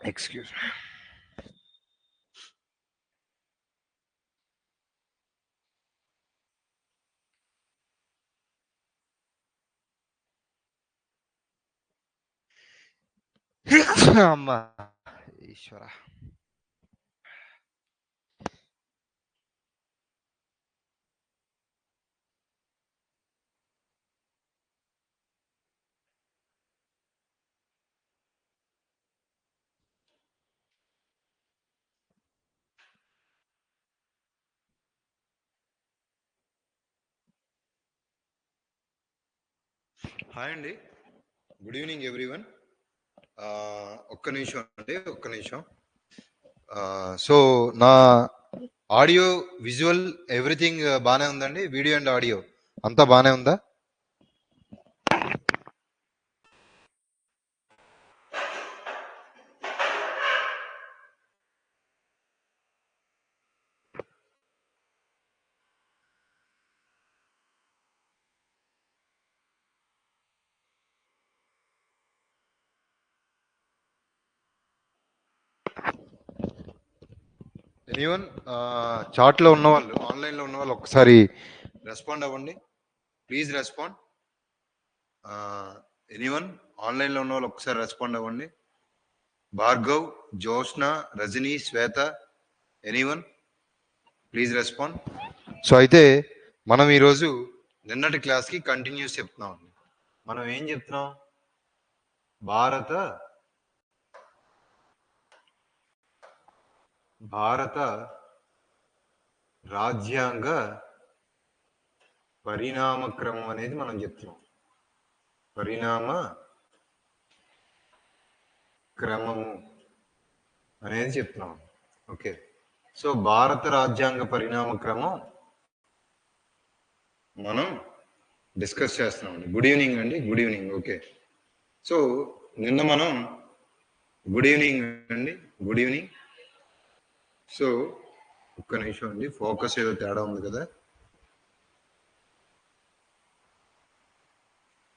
Excuse me. అమ్మా ఈశ్వర. Hi అండి, good evening everyone. ఒక్క నిమిషం అండి, ఒక్క నిమిషం. సో నా ఆడియో విజువల్ ఎవ్రీథింగ్ బాగానే ఉందండి? వీడియో అండ్ ఆడియో అంతా బాగానే ఉందా? ఎనీవన్ చాట్లో ఉన్న వాళ్ళు, ఆన్లైన్లో ఉన్న వాళ్ళు ఒక్కసారి రెస్పాండ్ అవ్వండి, ప్లీజ్ రెస్పాండ్. ఎనీవన్ ఆన్లైన్లో ఉన్న వాళ్ళు ఒక్కసారి రెస్పాండ్ అవ్వండి. భార్గవ్, జోష్న, రజనీ, శ్వేత, ఎనీవన్ ప్లీజ్ రెస్పాండ్. సో అయితే మనం ఈరోజు నిన్నటి క్లాస్కి కంటిన్యూస్ చెప్తున్నాం అండి. మనం ఏం చెప్తున్నాం? భారత రాజ్యాంగ పరిణామ క్రమం అనేది మనం చెప్తున్నాం. పరిణామ క్రమము అనేది చెప్తున్నాం. ఓకే, సో భారత రాజ్యాంగ పరిణామ క్రమం మనం డిస్కస్ చేస్తున్నామండి. గుడ్ ఈవినింగ్ అండి, గుడ్ ఈవినింగ్. ఓకే, సో నిన్న మనం గుడ్ ఈవినింగ్ అండి, గుడ్ ఈవినింగ్. సో ఒక్క నిమిషం అండి, ఫోకస్ ఏదో తేడా ఉంది కదా.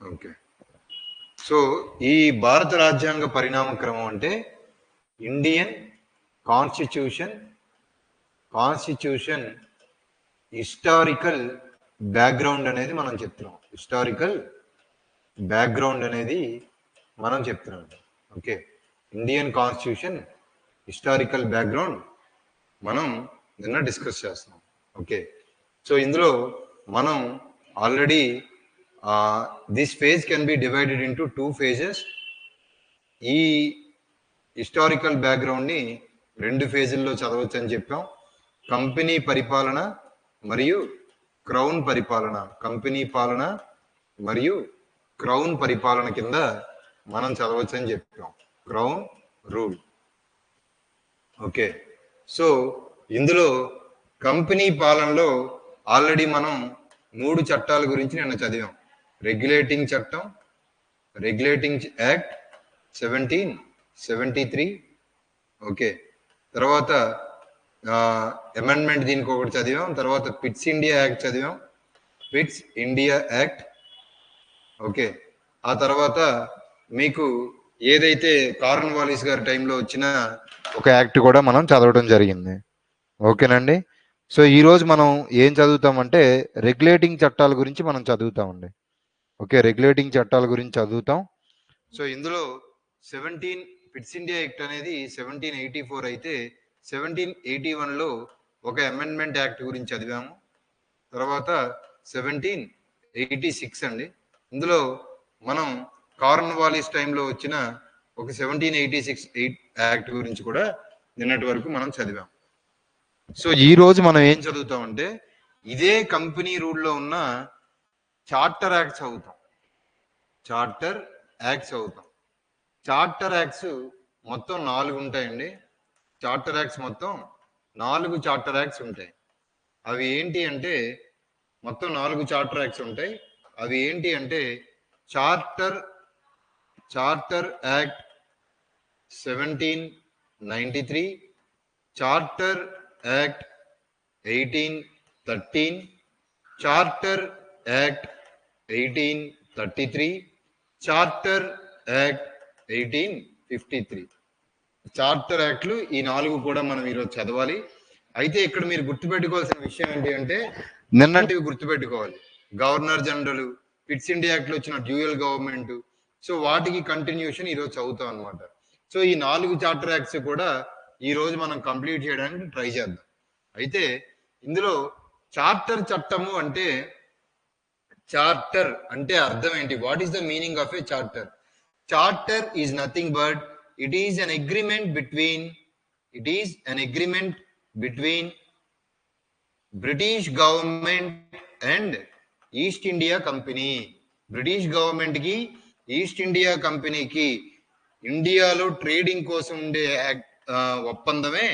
ఓకే, సో ఈ భారత రాజ్యాంగ పరిణామ క్రమం అంటే ఇండియన్ కాన్స్టిట్యూషన్ హిస్టారికల్ బ్యాక్గ్రౌండ్ అనేది మనం చెప్తున్నాం. హిస్టారికల్ బ్యాక్గ్రౌండ్ అనేది మనం చెప్తున్నాం. Okay, Indian constitution historical background మనం నిన్న డిస్కస్ చేస్తున్నాం. ఓకే, సో ఇందులో మనం already this phase can be divided into 2 phases. ఈ హిస్టారికల్ బ్యాక్గ్రౌండ్ని 2 ఫేజుల్లో చదవచ్చు అని చెప్పాం. కంపెనీ పరిపాలన మరియు క్రౌన్ పరిపాలన, కంపెనీ పాలన మరియు క్రౌన్ పరిపాలన కింద మనం చదవచ్చు అని చెప్పాం. Crown rule. ఓకే, సో ఇందులో కంపెనీ పాలనలో ఆల్రెడీ మనం 3 చట్టాల గురించి నిన్న చదివాం. రెగ్యులేటింగ్ చట్టం, రెగ్యులేటింగ్ యాక్ట్ 1773. ఓకే, తర్వాత అమెండ్మెంట్ దీనికి ఒకటి చదివాం. తర్వాత పిట్స్ ఇండియా యాక్ట్ చదివాం, పిట్స్ ఇండియా యాక్ట్. ఓకే, ఆ తర్వాత మీకు ఏదైతే కార్న్వాలిస్ గారి టైంలో వచ్చిన ఒక యాక్ట్ కూడా మనం చదవడం జరిగింది. ఓకేనండి, సో ఈరోజు మనం ఏం చదువుతామంటే రెగ్యులేటింగ్ చట్టాల గురించి మనం చదువుతామండి. ఓకే, రెగ్యులేటింగ్ చట్టాల గురించి చదువుతాం. సో ఇందులో పిట్స్ ఇండియా యాక్ట్ అనేది 1784 అయితే 1781లో ఒక అమెండ్మెంట్ యాక్ట్ గురించి చదివాము. తర్వాత 1786 అండి, ఇందులో మనం కార్న్వాలిస్ టైంలో వచ్చిన ఒక 1786 యాక్ట్ గురించి కూడా నిన్నటి వరకు మనం చదివాం. సో ఈ రోజు మనం ఏం చదువుతామంటే ఇదే కంపెనీ రూల్లో ఉన్న చార్టర్ యాక్ట్స్ చదువుతాం. చార్టర్ యాక్ట్స్ చదువుతాం. చార్టర్ యాక్ట్స్ మొత్తం 4 ఉంటాయండి. చార్టర్ యాక్ట్స్ మొత్తం 4 చార్టర్ యాక్ట్స్ ఉంటాయి. అవి ఏంటి అంటే మొత్తం 4 చార్టర్ యాక్ట్స్ ఉంటాయి. అవి ఏంటి అంటే charter act 1793, charter act 1813, charter act 1833, charter act 18 53 charter యాక్ట్లు ఈ 4 కూడా మనం ఈరోజు చదవాలి. అయితే ఇక్కడ మీరు గుర్తుపెట్టుకోవాల్సిన విషయం ఏంటి అంటే నిన్నటివి గుర్తుపెట్టుకోవాలి. Governor general, pits India act లో వచ్చిన డ్యూయల్ గవర్నమెంట్, సో వాటికి కంటిన్యూషన్ ఈరోజు చదువుతాం అనమాట. సో ఈ 4 చార్టర్ యాక్ట్స్ కూడా ఈ రోజు మనం కంప్లీట్ చేయడానికి ట్రై చేద్దాం. అయితే ఇందులో చార్టర్ చట్టము అంటే, చార్టర్ అంటే అర్థం ఏంటి? What is the meaning of A charter? Charter is nothing but it is an agreement between British government and East India Company. British government కి ఈస్ట్ ఇండియా కంపెనీకి ఇండియాలో ట్రేడింగ్ కోసం ఉండే ఒప్పందమే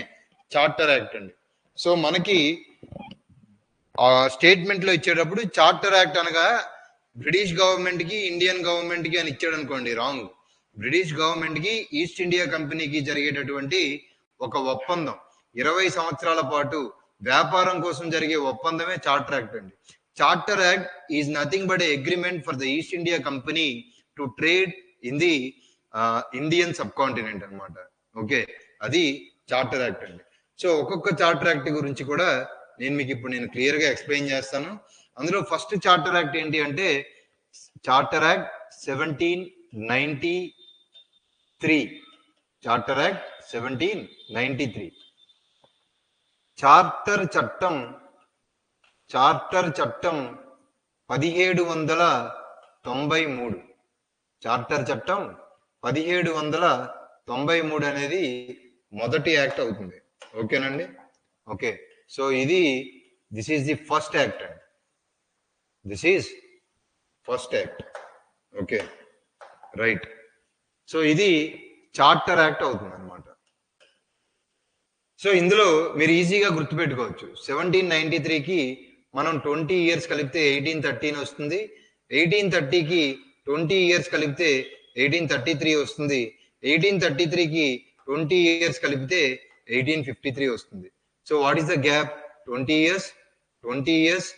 చార్టర్ యాక్ట్ అండి. సో మనకి ఆ స్టేట్మెంట్ లో ఇచ్చేటప్పుడు చార్టర్ యాక్ట్ అనగా బ్రిటిష్ గవర్నమెంట్ కి ఇండియన్ గవర్నమెంట్ కి అని ఇచ్చాడు అనుకోండి, రాంగ్. బ్రిటిష్ గవర్నమెంట్ కి ఈస్ట్ ఇండియా కంపెనీకి జరిగేటటువంటి ఒక ఒప్పందం, 20 సంవత్సరాల పాటు వ్యాపారం కోసం జరిగే ఒప్పందమే చార్టర్ యాక్ట్ అండి. Charter act is nothing but A agreement for the east India company to trade in the Indian sub continent అనమాట. ఓకే, అది చార్టర్ యాక్ట్ అండి. సో ఒక్కొక్క చార్టర్ యాక్ట్ గురించి కూడా మీకు ఇప్పుడు క్లియర్ గా ఎక్స్ప్లెయిన్ చేస్తాను. అందులో ఫస్ట్ చార్టర్ యాక్ట్ ఏంటి అంటే charter act 1793. Charter act 1793. Charter చట్టం 1793. చార్టర్ చట్టం 1793 అనేది మొదటి యాక్ట్ అవుతుంది. ఓకేనండి? Okay, so this is the first act అండి. This is first act. Okay, right. So ఇది చార్టర్ యాక్ట్ అవుతుంది అనమాట. సో ఇందులో మీరు ఈజీగా గుర్తుపెట్టుకోవచ్చు. 1793కి మనం 20 ఇయర్స్ కలిపితే 1813 వస్తుంది. 1830కి 20 ఇయర్స్ కలిపితే 1833 వస్తుంది. 1833కి 20 ఇయర్స్ కలిపితే 1853 వస్తుంది. So what is the gap? 20 years, 20 years,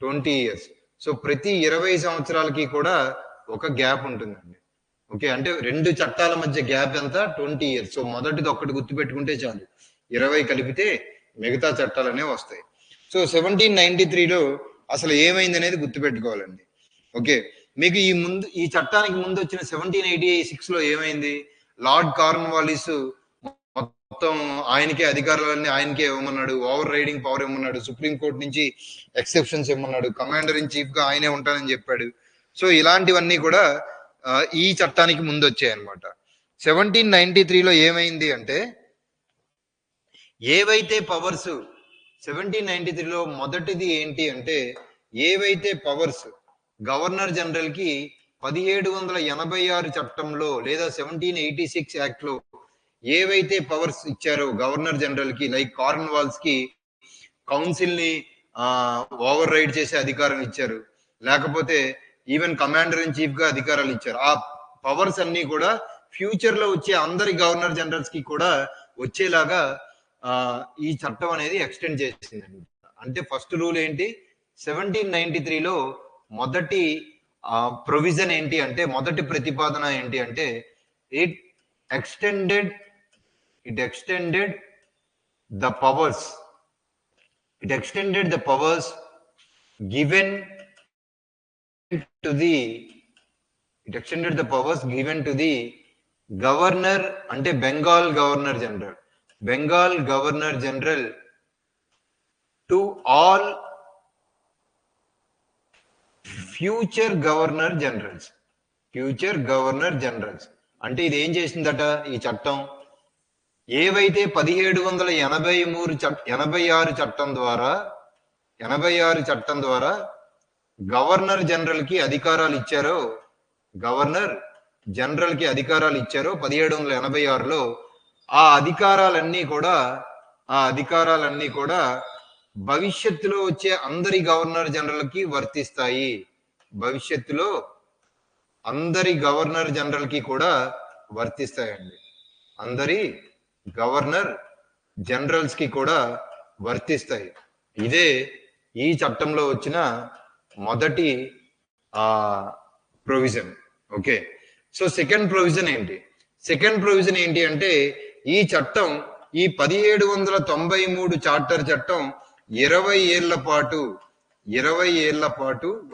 20 years. So ప్రతి 20 సంవత్సరాలకి కూడా ఒక గ్యాప్ ఉంటుందండి. ఓకే, అంటే రెండు చట్టాల మధ్య గ్యాప్ ఎంత? 20 ఇయర్స్. సో మొదటిది ఒక్కటి గుర్తుపెట్టుకుంటే చాలు, 20 కలిపితే మిగతా చట్టాలనే వస్తాయి. సో 1793లో అసలు ఏమైంది అనేది గుర్తుపెట్టుకోవాలండి. ఓకే, మీకు ఈ చట్టానికి ముందు వచ్చిన 1786లో ఏమైంది? లార్డ్ కార్న్వాలిస్ మొత్తం ఆయనకే అధికారాలన్నీ ఆయనకే ఇవ్వమన్నాడు, ఓవర్ రైడింగ్ పవర్ ఇవ్వమన్నాడు, సుప్రీంకోర్టు నుంచి ఎక్సెప్షన్స్ ఇవ్వమన్నాడు, కమాండర్ ఇన్ చీఫ్ గా ఆయనే ఉంటానని చెప్పాడు. సో ఇలాంటివన్నీ కూడా ఈ చట్టానికి ముందు వచ్చాయి అనమాట. 1793లో ఏమైంది అంటే, ఏవైతే పవర్స్ 1793లో మొదటిది ఏంటి అంటే, ఏవైతే పవర్స్ గవర్నర్ జనరల్ కి 1786 చట్టంలో లేదా 1786 యాక్ట్ లో ఏవైతే పవర్స్ ఇచ్చారో గవర్నర్ జనరల్ కి, లైక్ కార్న్వాల్స్ కి కౌన్సిల్ ని ఓవర్ రైడ్ చేసే అధికారం ఇచ్చారు, లేకపోతే ఈవెన్ కమాండర్ ఇన్ చీఫ్ గా అధికారాలు ఇచ్చారు. ఆ పవర్స్ అన్ని కూడా ఫ్యూచర్ లో వచ్చే అందరి గవర్నర్ జనరల్స్ కి కూడా వచ్చేలాగా ఈ చట్టం అనేది ఎక్స్టెండ్ చేసింది. అంటే ఫస్ట్ రూల్ ఏంటి? 1793లో మొదటి ప్రొవిజన్ ఏంటి అంటే, మొదటి ప్రతిపాదన ఏంటి అంటే, it extended the powers given to the governor, అంటే Bengal governor general to all future governor generals. అంటే ఇది ఏం చేసిందట ఈ చట్టం? ఏవైతే 1786 చట్టం ద్వారా గవర్నర్ జనరల్ కి అధికారాలు ఇచ్చారో 1786లో, ఆ అధికారాలన్నీ కూడా భవిష్యత్తులో వచ్చే అందరి గవర్నర్ జనరల్ కి వర్తిస్తాయి. భవిష్యత్తులో అందరి గవర్నర్ జనరల్ కి కూడా వర్తిస్తాయండి. అందరి గవర్నర్ జనరల్స్ కి కూడా వర్తిస్తాయి. ఇదే ఈ చట్టంలో వచ్చిన మొదటి provision. Okay, so second provision ఏంటి? సెకండ్ ప్రొవిజన్ ఏంటి అంటే ఈ చట్టం ఈ 1793 చార్టర్ చట్టం 20 ఏళ్ల పాటు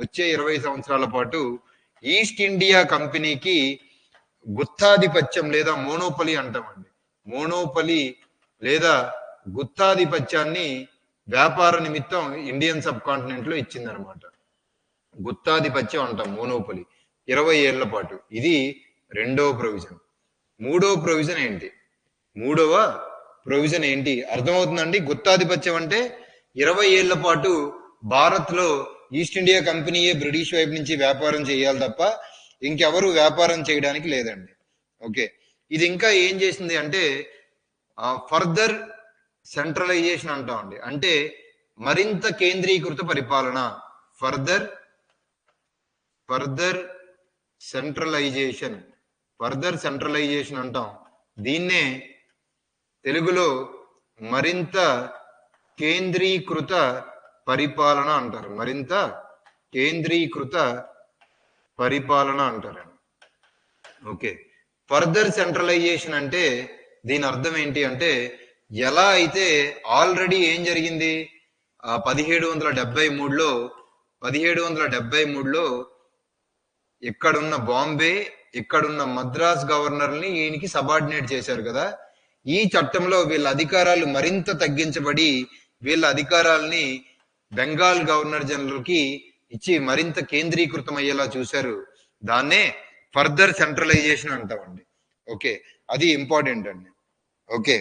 వచ్చే 20 సంవత్సరాల పాటు ఈస్ట్ ఇండియా కంపెనీకి గుత్తాధిపత్యం లేదా మోనోపలి అంటామండి. మోనోపలి లేదా గుత్తాధిపత్యాన్ని వ్యాపార నిమిత్తం ఇండియన్ సబ్ కాంటినెంట్ లో ఇచ్చిందనమాట. గుత్తాధిపత్యం అంటాం మోనోపలి 20 ఏళ్ల పాటు. ఇది రెండవ ప్రొవిజన్. మూడవ ప్రొవిజన్ ఏంటి అర్థమవుతుందండి? గుత్తాధిపత్యం అంటే 20 ఏళ్ల పాటు భారత్ లో ఈస్ట్ ఇండియా కంపెనీయే బ్రిటిష్ వైపు నుంచి వ్యాపారం చేయాలి తప్ప ఇంకెవరు వ్యాపారం చేయడానికి లేదండి. ఓకే, ఇది ఇంకా ఏం చేసింది అంటే ఫర్దర్ సెంట్రలైజేషన్ అంటామండి. అంటే మరింత కేంద్రీకృత పరిపాలన, ఫర్దర్ సెంట్రలైజేషన్ అంటాం. దీన్నే తెలుగులో మరింత కేంద్రీకృత పరిపాలన అంటారు. మరింత కేంద్రీకృత పరిపాలన అంటారండి. ఓకే, ఫర్దర్ సెంట్రలైజేషన్ అంటే దీని అర్థం ఏంటి అంటే ఎలా అయితే ఆల్రెడీ ఏం జరిగింది 1773లో ఇక్కడున్న బాంబే, ఇక్కడున్న మద్రాస్ గవర్నర్ని ఈయనకి సబార్డినేట్ చేశారు కదా. ఈ చట్టంలో వీళ్ళ అధికారాలు మరింత తగ్గించబడి వీళ్ళ అధికారాలని బెంగాల్ గవర్నర్ జనరల్ కి ఇచ్చి మరింత కేంద్రీకృతం అయ్యేలా చూశారు. దాన్నే ఫర్దర్ సెంట్రలైజేషన్ అంటామండి. ఓకే, అది ఇంపార్టెంట్ అండి. ఓకే,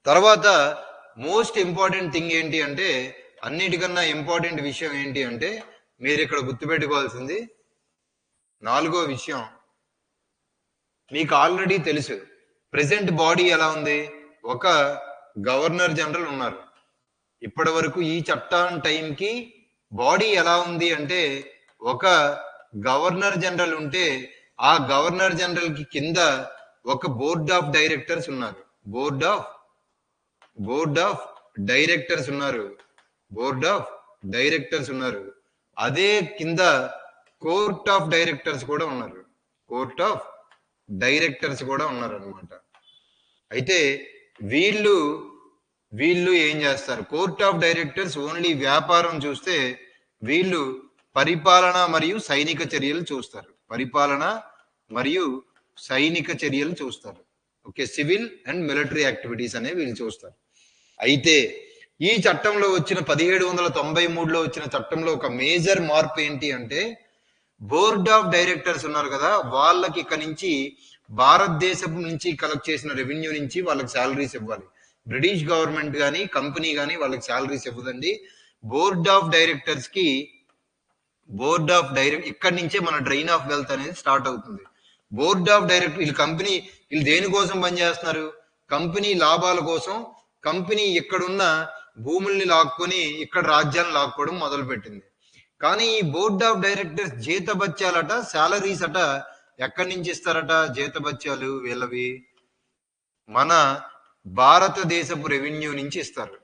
తర్వాత మోస్ట్ ఇంపార్టెంట్ థింగ్ ఏంటి అంటే అన్నిటికన్నా ఇంపార్టెంట్ విషయం ఏంటి అంటే మీరు ఇక్కడ గుర్తుపెట్టుకోవాల్సింది నాలుగో విషయం. మీకు ఆల్రెడీ తెలుసు ప్రెసెంట్ బాడీ ఎలా ఉంది, ఒక గవర్నర్ జనరల్ ఉన్నారు. ఇప్పటి వరకు ఈ చట్టం టైంకి బాడీ ఎలా ఉంది అంటే ఒక గవర్నర్ జనరల్ ఉంటే ఆ గవర్నర్ జనరల్ కి కింద ఒక బోర్డ్ ఆఫ్ డైరెక్టర్స్ ఉన్నారు. బోర్డ్ ఆఫ్ డైరెక్టర్స్ ఉన్నారు. అదే కింద కోర్ట్ ఆఫ్ డైరెక్టర్స్ కూడా ఉన్నారు. అన్నమాట. అయితే వీళ్ళు ఏం చేస్తారు? కోర్ట్ ఆఫ్ డైరెక్టర్స్ ఓన్లీ వ్యాపారం చూస్తే వీళ్ళు పరిపాలన మరియు సైనిక చర్యలు చూస్తారు. Okay, civil and military activities అనేవి వీళ్ళు చూస్తారు. అయితే ఈ చట్టంలో వచ్చిన 1793లో వచ్చిన చట్టంలో ఒక మేజర్ మార్పు ఏంటి అంటే బోర్డ్ ఆఫ్ డైరెక్టర్స్ ఉన్నారు కదా, వాళ్ళకి ఇక నుంచి భారతదేశం నుంచి కలెక్ట్ చేసిన రెవెన్యూ నుంచి వాళ్ళకి శాలరీస్ ఇవ్వాలి. బ్రిటిష్ గవర్నమెంట్ కానీ కంపెనీ కానీ వాళ్ళకి శాలరీస్ ఇవ్వదండి. బోర్డ్ ఆఫ్ డైరెక్టర్స్ ఇక్కడి నుంచే మన డ్రైన్ ఆఫ్ వెల్త్ అనేది స్టార్ట్ అవుతుంది. బోర్డ్ ఆఫ్ డైరెక్టర్ వీళ్ళు దేనికోసం పనిచేస్తున్నారు? కంపెనీ లాభాల కోసం. కంపెనీ ఇక్కడున్న భూముల్ని లాక్కొని ఇక్కడ రాజ్యాన్ని లాక్కోవడం మొదలు పెట్టింది. కానీ ఈ బోర్డ్ ఆఫ్ డైరెక్టర్స్ జీతభత్యాలట, శాలరీస్ అట ఎక్కడి నుంచి ఇస్తారట? జీతభత్యాలు వీళ్ళవి మన భారతదేశపు రెవెన్యూ నుంచి ఇస్తారు.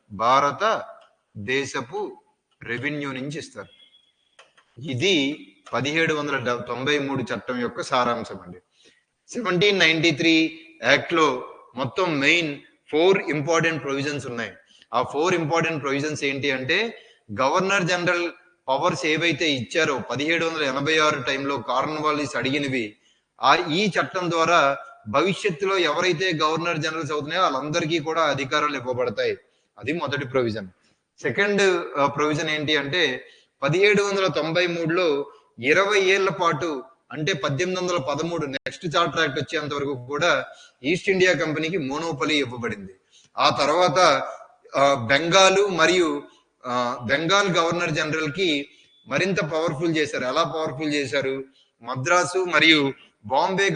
ఇది 1793 చట్టం యొక్క సారాంశం అండి. 1793 యాక్ట్ లో మొత్తం మెయిన్ 4 ఇంపార్టెంట్ ప్రొవిజన్స్ ఉన్నాయి. ఆ 4 ఇంపార్టెంట్ ప్రొవిజన్స్ ఏంటి అంటే గవర్నర్ జనరల్ పవర్స్ ఏవైతే ఇచ్చారో 1786 టైంలో కార్న్వాలిస్ అడిగినవి, ఈ చట్టం ద్వారా భవిష్యత్తులో ఎవరైతే గవర్నర్ జనరల్స్ అవుతున్నాయో వాళ్ళందరికీ కూడా అధికారాలు ఇవ్వబడతాయి. అది మొదటి ప్రొవిజన్. సెకండ్ ప్రొవిజన్ ఏంటి అంటే 1793లో 20 ఏళ్ల పాటు అంటే 1813 నెక్స్ట్ చార్టర్ యాక్ట్ వచ్చేంత వరకు కూడా ఈస్ట్ ఇండియా కంపెనీకి మోనోపలి ఇవ్వబడింది. ఆ తర్వాత బెంగాల్ గవర్నర్ జనరల్ కి మరింత పవర్ఫుల్ చేశారు. ఎలా పవర్ఫుల్ చేశారు? మద్రాసు మరియు బాంబే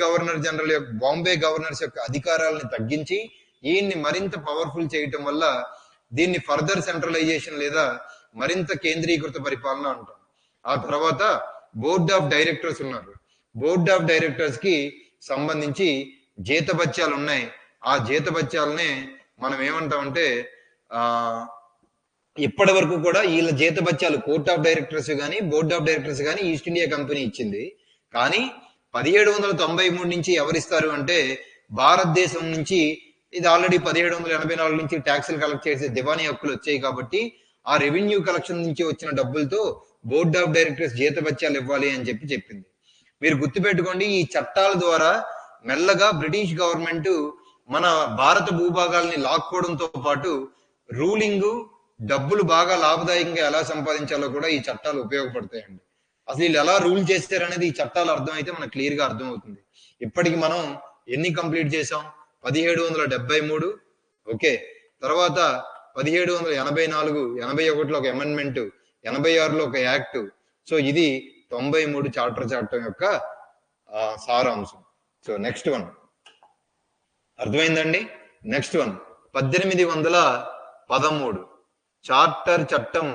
గవర్నర్స్ యొక్క అధికారాలను తగ్గించి ఈయన్ని మరింత పవర్ఫుల్ చేయటం వల్ల దీన్ని ఫర్దర్ సెంట్రలైజేషన్ లేదా మరింత కేంద్రీకృత పరిపాలన అంటాం. ఆ తర్వాత బోర్డ్ ఆఫ్ డైరెక్టర్స్ ఉన్నారు. బోర్డ్ ఆఫ్ డైరెక్టర్స్ కి సంబంధించి జీతభత్యాలు ఉన్నాయి. ఆ జీతభత్యాలనే మనం ఏమంటామంటే ఇప్పటి వరకు కూడా వీళ్ళ జీతభత్యాలు కోర్ట్ ఆఫ్ డైరెక్టర్స్ కానీ బోర్డ్ ఆఫ్ డైరెక్టర్స్ కానీ ఈస్ట్ ఇండియా కంపెనీ ఇచ్చింది. కానీ 1793 నుంచి ఎవరిస్తారు అంటే భారతదేశం నుంచి. ఇది ఆల్రెడీ 1784 నుంచి ట్యాక్సులు కలెక్ట్ చేసే దివానీ హక్కులు వచ్చాయి కాబట్టి ఆ రెవెన్యూ కలెక్షన్ నుంచి వచ్చిన డబ్బులతో బోర్డ్ ఆఫ్ డైరెక్టర్స్ జీతభత్యాలు ఇవ్వాలి అని చెప్పింది. మీరు గుర్తుపెట్టుకోండి, ఈ చట్టాల ద్వారా మెల్లగా బ్రిటిష్ గవర్నమెంట్ మన భారత భూభాగాల్ని లాక్కోవడంతో పాటు రూలింగ్, డబ్బులు బాగా లాభదాయకంగా ఎలా సంపాదించాలో కూడా ఈ చట్టాలు ఉపయోగపడతాయండి. అసలు వీళ్ళు ఎలా రూల్ చేస్తారనేది ఈ చట్టాలు అర్థమైతే మనకు క్లియర్ గా అర్థమవుతుంది. ఇప్పటికి మనం ఎన్ని కంప్లీట్ చేసాం? 1773. ఓకే, తర్వాత 1784, 81లో ఒక అమెండ్మెంట్, 86లో ఒక యాక్ట్. సో ఇది 93 చార్టర్ చట్టం యొక్క సారాంశం. సో నెక్స్ట్ వన్ అర్థమైందండి. నెక్స్ట్ వన్ 1813 చార్టర్ చట్టం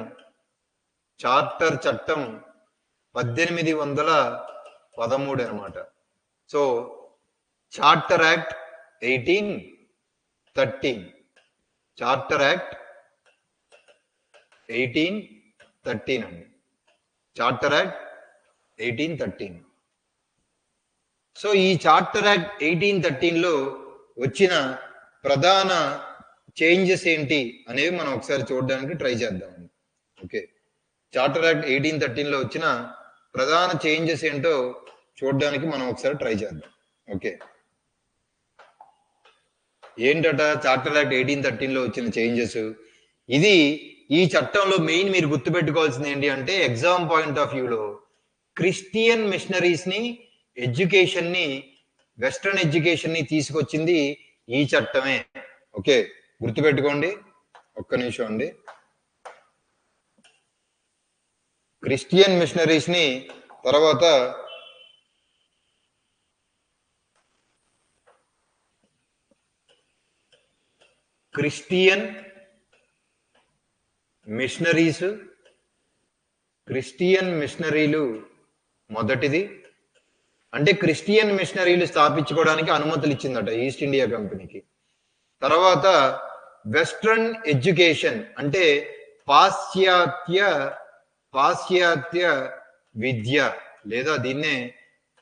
1813 అనమాట. So charter act 1813, charter act 1813 అండి. Charter act 1813. సో ఈ చార్టర్ యాక్ట్ 1813లో వచ్చిన ప్రధాన చేంజెస్ ఏంటి అనేవి మనం ఒకసారి చూడడానికి ట్రై చేద్దామండి. ఓకే, చార్టర్ యాక్ట్ 1813లో వచ్చిన ప్రధాన చేంజెస్ ఏంటో చూడడానికి మనం ఒకసారి ట్రై చేద్దాం. ఓకే, ఏంటట చార్టర్ యాక్ట్ 1813లో వచ్చిన చేంజెస్? ఇది ఈ చట్టంలో మెయిన్ మీరు గుర్తుపెట్టుకోవాల్సింది ఏంటి అంటే, ఎగ్జామ్ పాయింట్ ఆఫ్ వ్యూలో క్రిస్టియన్ మిషనరీస్ ని, ఎడ్యుకేషన్ ని, వెస్ట్రన్ ఎడ్యుకేషన్ ని తీసుకొచ్చింది ఈ చట్టమే. ఓకే, గుర్తుపెట్టుకోండి. ఒక్క నిమిషం అండి. క్రిస్టియన్ మిషనరీస్ ని, తర్వాత క్రిస్టియన్ మిషనరీలు మొదటిది. అంటే క్రిస్టియన్ మిషనరీలు స్థాపించుకోవడానికి అనుమతులు ఇచ్చిందట ఈస్ట్ ఇండియా కంపెనీకి. తర్వాత వెస్ట్రన్ ఎడ్యుకేషన్ అంటే పాశ్చాత్య విద్య, లేదా దీన్నే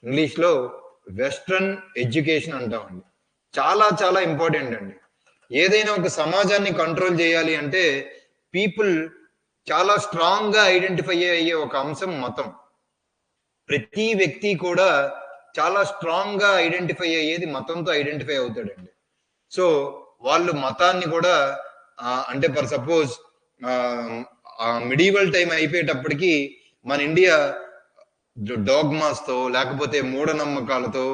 ఇంగ్లీష్ లో వెస్ట్రన్ ఎడ్యుకేషన్ అంటామండి. చాలా చాలా ఇంపార్టెంట్ అండి. ఏదైనా ఒక సమాజాన్ని కంట్రోల్ చేయాలి అంటే పీపుల్ చాలా స్ట్రాంగ్ గా ఐడెంటిఫై అయ్యే ఒక అంశం మతం. ప్రతి వ్యక్తి కూడా చాలా స్ట్రాంగ్ గా ఐడెంటిఫై అయ్యేది మతంతో ఐడెంటిఫై అవుతాడండి. సో వాళ్ళు మతాన్ని కూడా అంటే ఫర్ సపోజ్ మిడివల్ టైం అయిపోయేటప్పటికి మన ఇండియా డాగ్మాస్ తో, లేకపోతే మూఢనమ్మకాలతో,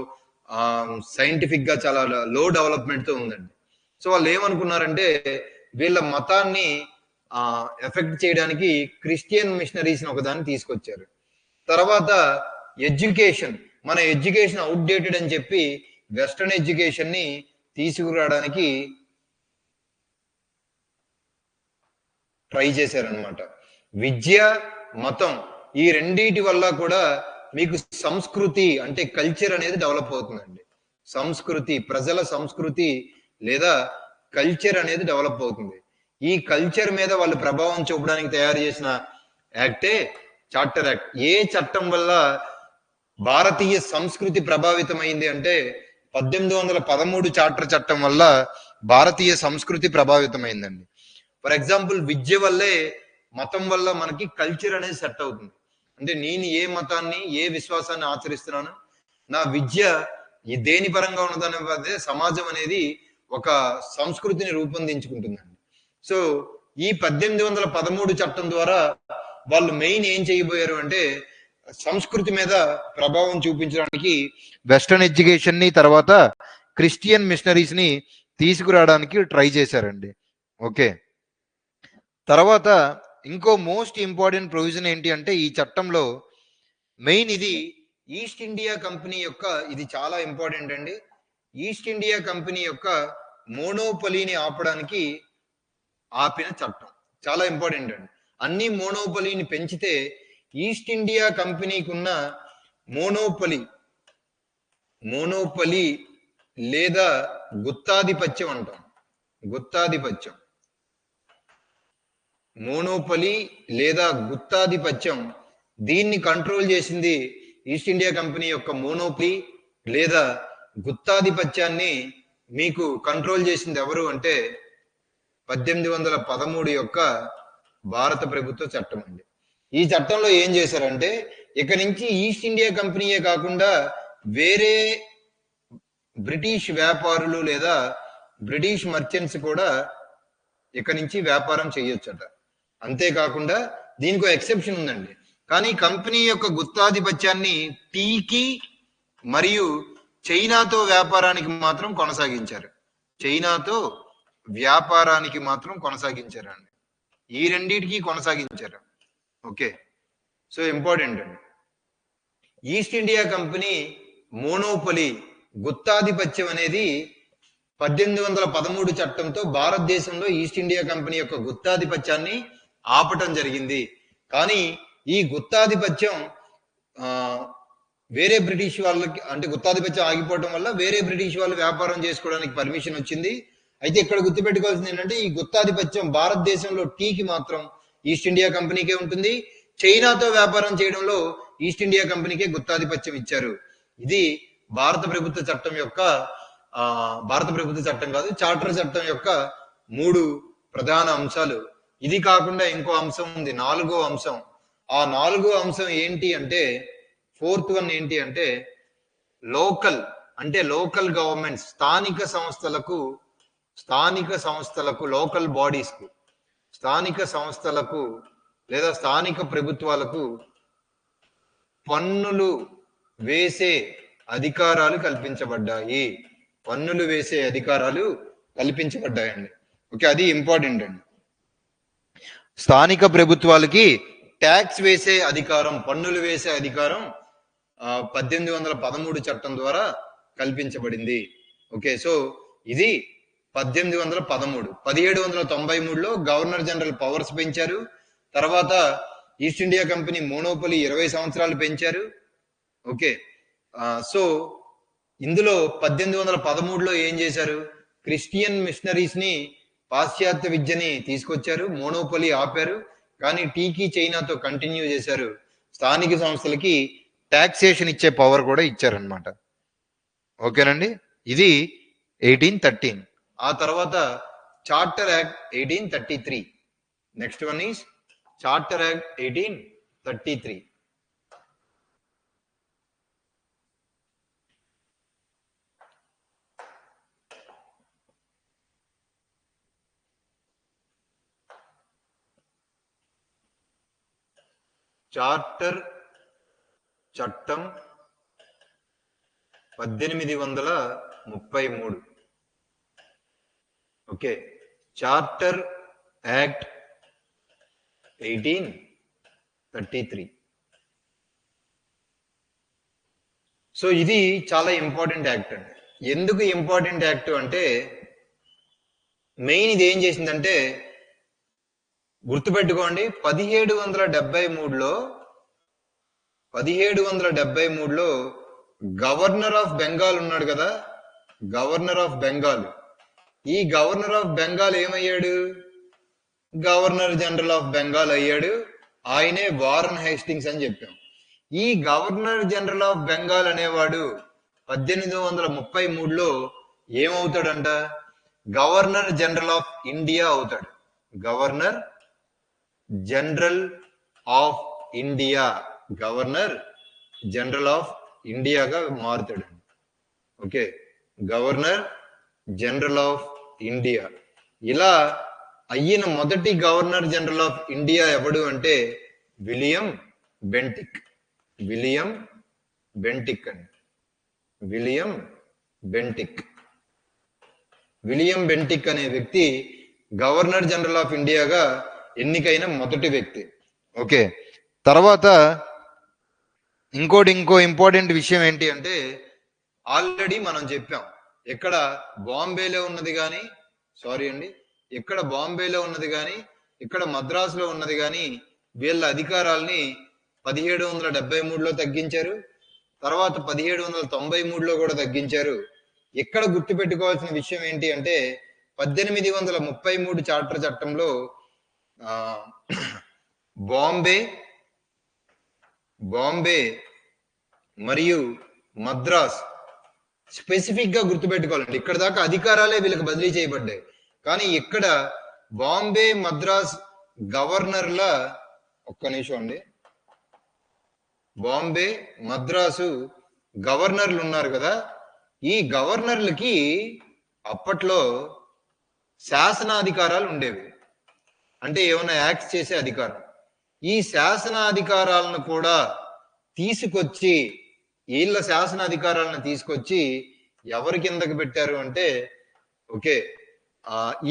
సైంటిఫిక్ గా చాలా లో డెవలప్మెంట్ తో ఉందండి. సో వాళ్ళు ఏమనుకున్నారంటే వీళ్ళ మతాన్ని ఎఫెక్ట్ చేయడానికి క్రిస్టియన్ మిషనరీస్ ఒకదాన్ని తీసుకొచ్చారు. తర్వాత ఎడ్యుకేషన్, మన ఎడ్యుకేషన్ అవుట్డేటెడ్ అని చెప్పి వెస్ట్రన్ ఎడ్యుకేషన్ ని తీసుకురావడానికి ట్రై చేశారనమాట. విద్య, మతం ఈ రెండిటి వల్ల కూడా మీకు సంస్కృతి అంటే కల్చర్ అనేది డెవలప్ అవుతుందండి. సంస్కృతి, ప్రజల సంస్కృతి లేదా కల్చర్ అనేది డెవలప్ అవుతుంది. ఈ కల్చర్ మీద వాళ్ళు ప్రభావం చూపడానికి తయారు చేసిన యాక్టే చార్టర్ యాక్ట్. ఏ చట్టం వల్ల భారతీయ సంస్కృతి ప్రభావితమైంది అంటే 1813 చార్టర్ చట్టం వల్ల భారతీయ సంస్కృతి ప్రభావితమైందండి. ఫర్ ఎగ్జాంపుల్ విద్య వల్లే, మతం వల్ల మనకి కల్చర్ అనేది సెట్ అవుతుంది. అంటే నేను ఏ మతాన్ని, ఏ విశ్వాసాన్ని ఆచరిస్తున్నాను, నా విద్య దేని పరంగా ఉన్నదనే సమాజం అనేది ఒక సంస్కృతిని రూపొందించుకుంటుందండి. సో ఈ 1813 చట్టం ద్వారా వాళ్ళు మెయిన్ ఏం చేయబోయారు అంటే సంస్కృతి మీద ప్రభావం చూపించడానికి వెస్టర్న్ ఎడ్యుకేషన్ ని, తర్వాత క్రిస్టియన్ మిషనరీస్ ని తీసుకురావడానికి ట్రై చేశారండి. ఓకే, తర్వాత ఇంకో మోస్ట్ ఇంపార్టెంట్ ప్రొవిజన్ ఏంటి అంటే ఈ చట్టంలో మెయిన్ ఇది ఈస్ట్ ఇండియా కంపెనీ యొక్క, ఇది చాలా ఇంపార్టెంట్ అండి, ఈస్ట్ ఇండియా కంపెనీ యొక్క మోనోపలీని ఆపడానికి ఆపిన చట్టం చాలా ఇంపార్టెంట్ అండి. అన్ని మోనోపలీని పెంచితే ఈస్ట్ ఇండియా కంపెనీకి ఉన్న మోనోపలి లేదా గుత్తాధిపత్యం అంటాం. గుత్తాధిపత్యం, మోనోపలి లేదా గుత్తాధిపత్యం, దీన్ని కంట్రోల్ చేసింది ఈస్ట్ ఇండియా కంపెనీ యొక్క మోనోపలీ లేదా గుత్తాధిపత్యాన్ని మీకు కంట్రోల్ చేసింది ఎవరు అంటే 1813 యొక్క భారత ప్రభుత్వ చట్టం అండి. ఈ చట్టంలో ఏం చేశారంటే ఇక నుంచి ఈస్ట్ ఇండియా కంపెనీయే కాకుండా వేరే బ్రిటిష్ వ్యాపారులు లేదా బ్రిటిష్ మర్చెంట్స్ కూడా ఇక నుంచి వ్యాపారం చేయొచ్చట. అంతేకాకుండా దీనికి ఎక్సెప్షన్ ఉందండి. కానీ కంపెనీ యొక్క గుత్తాధిపత్యాన్ని టీకి మరియు చైనాతో వ్యాపారానికి మాత్రం కొనసాగించారు. చైనాతో వ్యాపారానికి మాత్రం కొనసాగించారండి. ఈ రెండింటికి కొనసాగించారు. ఓకే, సో ఇంపార్టెంట్ అండి. ఈస్ట్ ఇండియా కంపెనీ మోనోపలి గుత్తాధిపత్యం అనేది 1813 చట్టంతో భారతదేశంలో ఈస్ట్ ఇండియా కంపెనీ యొక్క గుత్తాధిపత్యాన్ని ఆపటం జరిగింది. కానీ ఈ గుత్తాధిపత్యం వేరే బ్రిటిష్ వాళ్ళకి అంటే గుత్తాధిపత్యం ఆగిపోవడం వల్ల వేరే బ్రిటిష్ వాళ్ళు వ్యాపారం చేసుకోవడానికి పర్మిషన్ వచ్చింది. అయితే ఇక్కడ గుర్తుపెట్టుకోవాల్సింది ఏంటంటే ఈ గుత్తాధిపత్యం భారతదేశంలో టీకి మాత్రం ఈస్ట్ ఇండియా కంపెనీకే ఉంటుంది. చైనాతో వ్యాపారం చేయడంలో ఈస్ట్ ఇండియా కంపెనీకే గుత్తాధిపత్యం ఇచ్చారు. ఇది భారత ప్రభుత్వ చట్టం యొక్క భారత ప్రభుత్వ చట్టం కాదు, చార్టర్ చట్టం యొక్క 3 ప్రధాన అంశాలు. ఇది కాకుండా ఇంకో అంశం ఉంది, 4వ అంశం. ఆ 4వ అంశం ఏంటి అంటే 4th వన్ ఏంటి అంటే లోకల్ గవర్నమెంట్ స్థానిక సంస్థలకు లోకల్ బాడీస్ కు స్థానిక సంస్థలకు లేదా స్థానిక ప్రభుత్వాలకు పన్నులు వేసే అధికారాలు కల్పించబడ్డాయి. కల్పించబడ్డాయండి. ఓకే, అది ఇంపార్టెంట్ అండి. స్థానిక ప్రభుత్వాలకి ట్యాక్స్ వేసే అధికారం, పన్నులు వేసే అధికారం 1813 చట్టం ద్వారా కల్పించబడింది. ఓకే, సో ఇది 1813. 1793లో గవర్నర్ జనరల్ పవర్స్ పెంచారు. తర్వాత ఈస్ట్ ఇండియా కంపెనీ మోనోపలి 20 సంవత్సరాలు పెంచారు. ఓకే, సో ఇందులో 1813లో ఏం చేశారు? క్రిస్టియన్ మిషనరీస్ ని, పాశ్చాత్య విద్యని తీసుకొచ్చారు. మోనోపలి ఆపారు, కానీ టీకి చైనాతో కంటిన్యూ చేశారు. స్థానిక సంస్థలకి టాక్సేషన్ ఇచ్చే పవర్ కూడా ఇచ్చారనమాట. ఓకేనండి, ఇది 1813. ఆ తర్వాత charter act 1833. Next one is charter act 1833. Charter చట్టం 1833. Okay, charter act 1833. సో ఇది చాలా ఇంపార్టెంట్ యాక్ట్ అండి. ఎందుకు ఇంపార్టెంట్ యాక్ట్ అంటే మెయిన్ ఇది ఏం చేసిందంటే గుర్తుపెట్టుకోండి, 1773లో గవర్నర్ ఆఫ్ బెంగాల్ ఉన్నాడు కదా, గవర్నర్ ఆఫ్ బెంగాల్. ఈ గవర్నర్ ఆఫ్ బెంగాల్ ఏమయ్యాడు? గవర్నర్ జనరల్ ఆఫ్ బెంగాల్ అయ్యాడు. ఆయనే వారన్ హేస్టింగ్స్ అని చెప్పాం. ఈ గవర్నర్ జనరల్ ఆఫ్ బెంగాల్ అనేవాడు 1833లో ఏమవుతాడంట? గవర్నర్ జనరల్ ఆఫ్ ఇండియా అవుతాడు. Governor general of India, governor general of ఇండియాగా మారుతాడు. Okay, governor general of India. ఇలా అయిన మొదటి గవర్నర్ జనరల్ ఆఫ్ ఇండియా ఎవడు అంటే విలియం బెంటిక్. విలియం బెంటిక్ అండి, విలియం బెంటిక్. విలియం బెంటిక్ అనే వ్యక్తి గవర్నర్ జనరల్ ఆఫ్ ఇండియాగా ఎన్నికైన మొదటి వ్యక్తి. ఓకే, తర్వాత ఇంకో ఇంపార్టెంట్ విషయం ఏంటి అంటే ఆల్రెడీ మనం చెప్పాం, ఇక్కడ బాంబేలో ఉన్నది కానీ ఇక్కడ బాంబేలో ఉన్నది కానీ ఇక్కడ మద్రాసులో ఉన్నది కానీ వీళ్ళ అధికారాల్ని 1773లో తగ్గించారు. తర్వాత 1793లో కూడా తగ్గించారు. ఇక్కడ గుర్తుపెట్టుకోవాల్సిన విషయం ఏంటి అంటే 1833 చార్టర్ చట్టంలో బాంబే మరియు మద్రాస్. స్పెసిఫిక్ గా గుర్తుపెట్టుకోవాలండి, ఇక్కడ దాకా అధికారాలే వీళ్ళకి బదిలీ చేయబడ్డాయి, కానీ ఇక్కడ బాంబే మద్రాస్ గవర్నర్ల, ఒక్క నిమిషం అండి, బాంబే మద్రాసు గవర్నర్లు ఉన్నారు కదా, ఈ గవర్నర్లకి అప్పట్లో శాసనాధికారాలు ఉండేవి, అంటే ఏమైనా యాక్ట్ చేసే అధికారం. ఈ శాసనాధికారాలను కూడా తీసుకొచ్చి, వీళ్ళ శాసనాధికారాలను తీసుకొచ్చి ఎవరి కిందకి పెట్టారు అంటే, ఓకే,